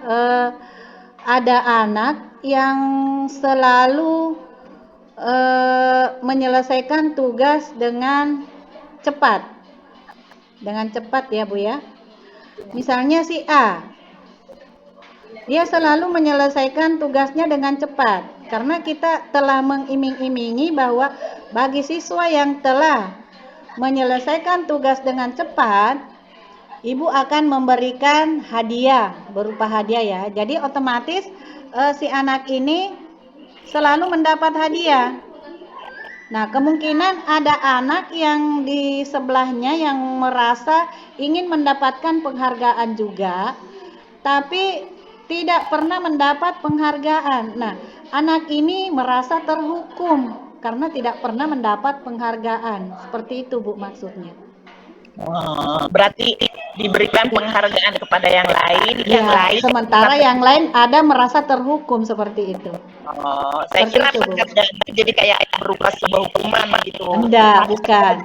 ada anak yang selalu menyelesaikan tugas dengan cepat. Dengan cepat ya Bu ya. Misalnya si A, dia selalu menyelesaikan tugasnya dengan cepat. Karena kita telah mengiming-imingi bahwa bagi siswa yang telah menyelesaikan tugas dengan cepat, Ibu akan memberikan hadiah, berupa hadiah ya. Jadi otomatis si anak ini selalu mendapat hadiah. Nah, kemungkinan ada anak yang di sebelahnya yang merasa ingin mendapatkan penghargaan juga, tapi tidak pernah mendapat penghargaan. Nah, anak ini merasa terhukum karena tidak pernah mendapat penghargaan. Seperti itu Bu maksudnya. Oh, berarti diberikan penghargaan kepada yang lain, yang Ya, lain. sementara yang lain ada merasa terhukum seperti itu. Oh, saya Seperti kira itu, Bu. penghargaan itu jadi kayak berupa sebuah hukuman gitu. Enggak, bukan.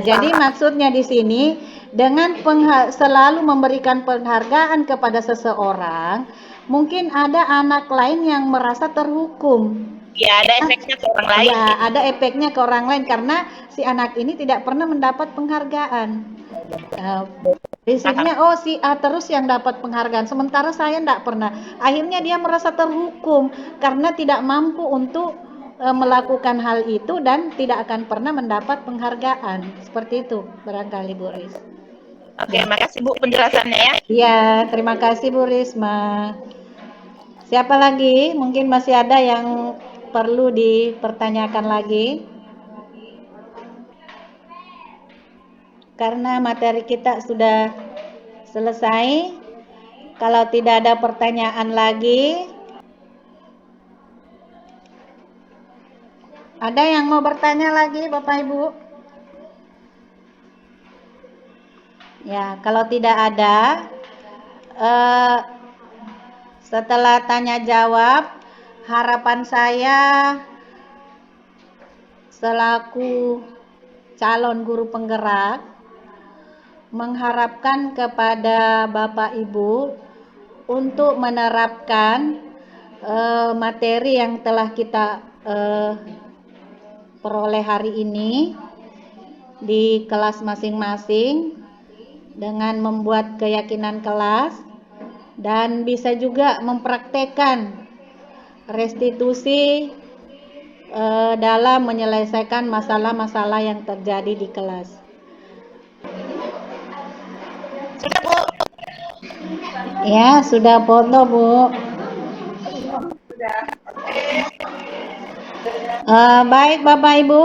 Jadi maksudnya di sini dengan selalu memberikan penghargaan kepada seseorang, mungkin ada anak lain yang merasa terhukum. Ya, ada efeknya ke orang lain. Ya, ada efeknya ke orang lain karena si anak ini tidak pernah mendapat penghargaan. Prinsipnya, oh si A terus yang dapat penghargaan, sementara saya tidak pernah. Akhirnya dia merasa terhukum karena tidak mampu untuk melakukan hal itu dan tidak akan pernah mendapat penghargaan. Seperti itu barangkali Bu Ris. Oke, makasih Bu penjelasannya ya. Iya, terima kasih Bu Risma. Siapa lagi? Mungkin masih ada yang perlu dipertanyakan lagi. Karena materi kita sudah selesai. Kalau tidak ada pertanyaan lagi, ada yang mau bertanya lagi Bapak Ibu? Ya, kalau tidak ada, setelah tanya jawab, harapan saya selaku calon guru penggerak mengharapkan kepada Bapak Ibu untuk menerapkan materi yang telah kita peroleh hari ini di kelas masing-masing dengan membuat keyakinan kelas dan bisa juga mempraktekkan restitusi dalam menyelesaikan masalah-masalah yang terjadi di kelas. Sudah Bu. Ya, sudah foto Bu. Baik Bapak Ibu,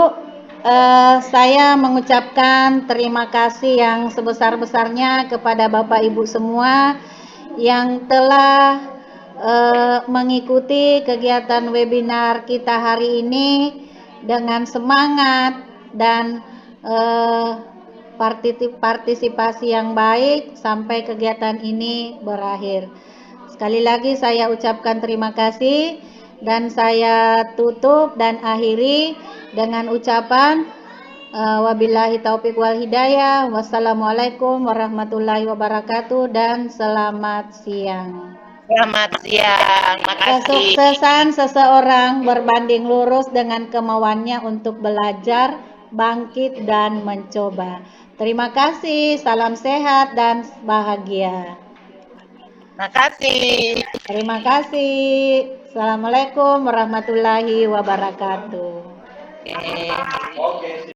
saya mengucapkan terima kasih yang sebesar-besarnya kepada Bapak Ibu semua yang telah mengikuti kegiatan webinar kita hari ini dengan semangat dan partisipasi yang baik sampai kegiatan ini berakhir. Sekali lagi saya ucapkan terima kasih dan saya tutup dan akhiri dengan ucapan wabillahi taufiq wal hidayah. Wassalamualaikum warahmatullahi wabarakatuh dan selamat siang. Selamat siang. Makasih. Kesuksesan seseorang berbanding lurus dengan kemauannya untuk belajar, bangkit dan mencoba. Terima kasih, salam sehat dan bahagia. Makasih. Terima kasih. Assalamualaikum warahmatullahi wabarakatuh. Oke.